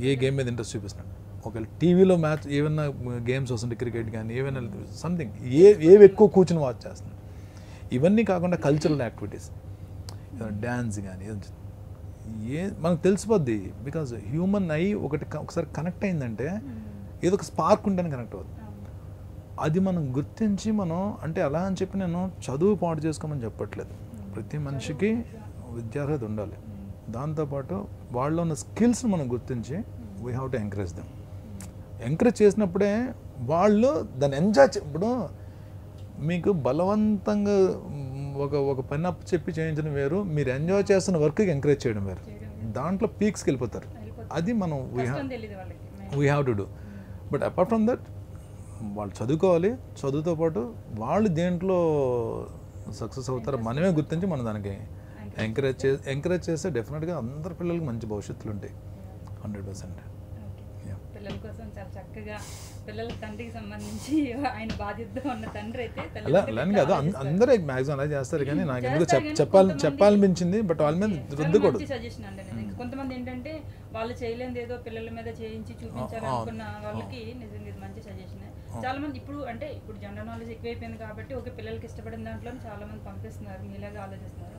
ఏ గేమ్ మీద ఇంట్రెస్ట్ చూపిస్తున్నాడు. ఒకవేళ టీవీలో మ్యాచ్ ఏమైనా గేమ్స్ వస్తుంటే క్రికెట్ కానీ ఏమైనా సంథింగ్ ఏవి ఎక్కువ కూర్చుని వాచ్ చేస్తున్నాడు. ఇవన్నీ కాకుండా కల్చరల్ యాక్టివిటీస్, డ్యాన్స్ కానీ మనకు తెలిసిపోద్ది. బికాజ్ హ్యూమన్ ఐ ఒకసారి కనెక్ట్ అయిందంటే ఏదో ఒక స్పార్క్ ఉంటేనే కనెక్ట్ అవుతుంది. అది మనం గుర్తించి మనం అంటే అలా అని చెప్పి నేను చదువు పాటు చేసుకోమని చెప్పట్లేదు. ప్రతి మనిషికి విద్యార్హత ఉండాలి. దాంతోపాటు వాళ్ళలో ఉన్న స్కిల్స్ని మనం గుర్తించి we have to encourage them. Encourage చేసినప్పుడే వాళ్ళు దాన్ని ఎంజాయ్ ఇప్పుడు మీకు బలవంతంగా ఒక పని అప్పు చెప్పి చేయించడం వేరు, మీరు ఎంజాయ్ చేస్తున్న వర్క్కి ఎంకరేజ్ చేయడం వేరు. దాంట్లో పీక్స్కి వెళ్ళిపోతారు. అది మనం we have to do. But apart from that వాళ్ళు చదువుకోవాలి, చదువుతో పాటు వాళ్ళు దేంట్లో సక్సెస్ అవుతారో మనమే గుర్తించి మనం దానికి ఎంకరేజ్ చేస్తే డెఫినెట్గా అందరి పిల్లలకి మంచి భవిష్యత్తులు ఉంటాయి 100%. పిల్లల కోసం చాలా చక్కగా పిల్లల తండ్రికి సంబంధించి ఆయన బాధ్యత ఉన్న తండ్రి అయితే అలా కాదు, అందరూ మ్యాక్సిమం అలా చేస్తారు, కానీ నాకు ఎందుకు చెప్పాలనిపించింది. బట్ వాళ్ళ మీద రుద్దకూడదు. సజెషన్ అండి, కొంతమంది ఏంటంటే వాళ్ళు చేయలేనిది ఏదో పిల్లల మీద చేయించి చూపించాలనుకున్న వాళ్ళకి నిజంగా ఇది మంచి సజెషన్. చాలా మంది ఇప్పుడు జనరల్ నాలెడ్జ్ ఎక్కువైపోయింది కాబట్టి ఓకే పిల్లలకి ఇష్టపడిన దాంట్లో చాలా మంది పంపిస్తున్నారు, మీలాగా ఆలోచిస్తున్నారు.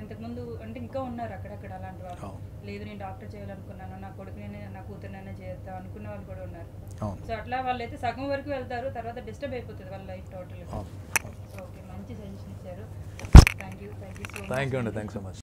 ఇంతకుముందు అంటే ఇంకా ఉన్నారు అక్కడక్కడ అలాంటి వాళ్ళు, లేదు నేను డాక్టర్ చేయాలనుకున్నాను, నా కొడుకునే నా కూతురునైనా చేస్తా అనుకున్న వాళ్ళు కూడా ఉన్నారు. సో అట్లా వాళ్ళు అయితే సగం వరకు వెళ్తారు, తర్వాత డిస్టర్బ్ అయిపోతుంది వాళ్ళ లైఫ్ టోటల్. ఓకే, మంచి సజెషన్ ఇచ్చారు. Thank you so much. Thank you అండి, థ్యాంక్స్ సో మచ్.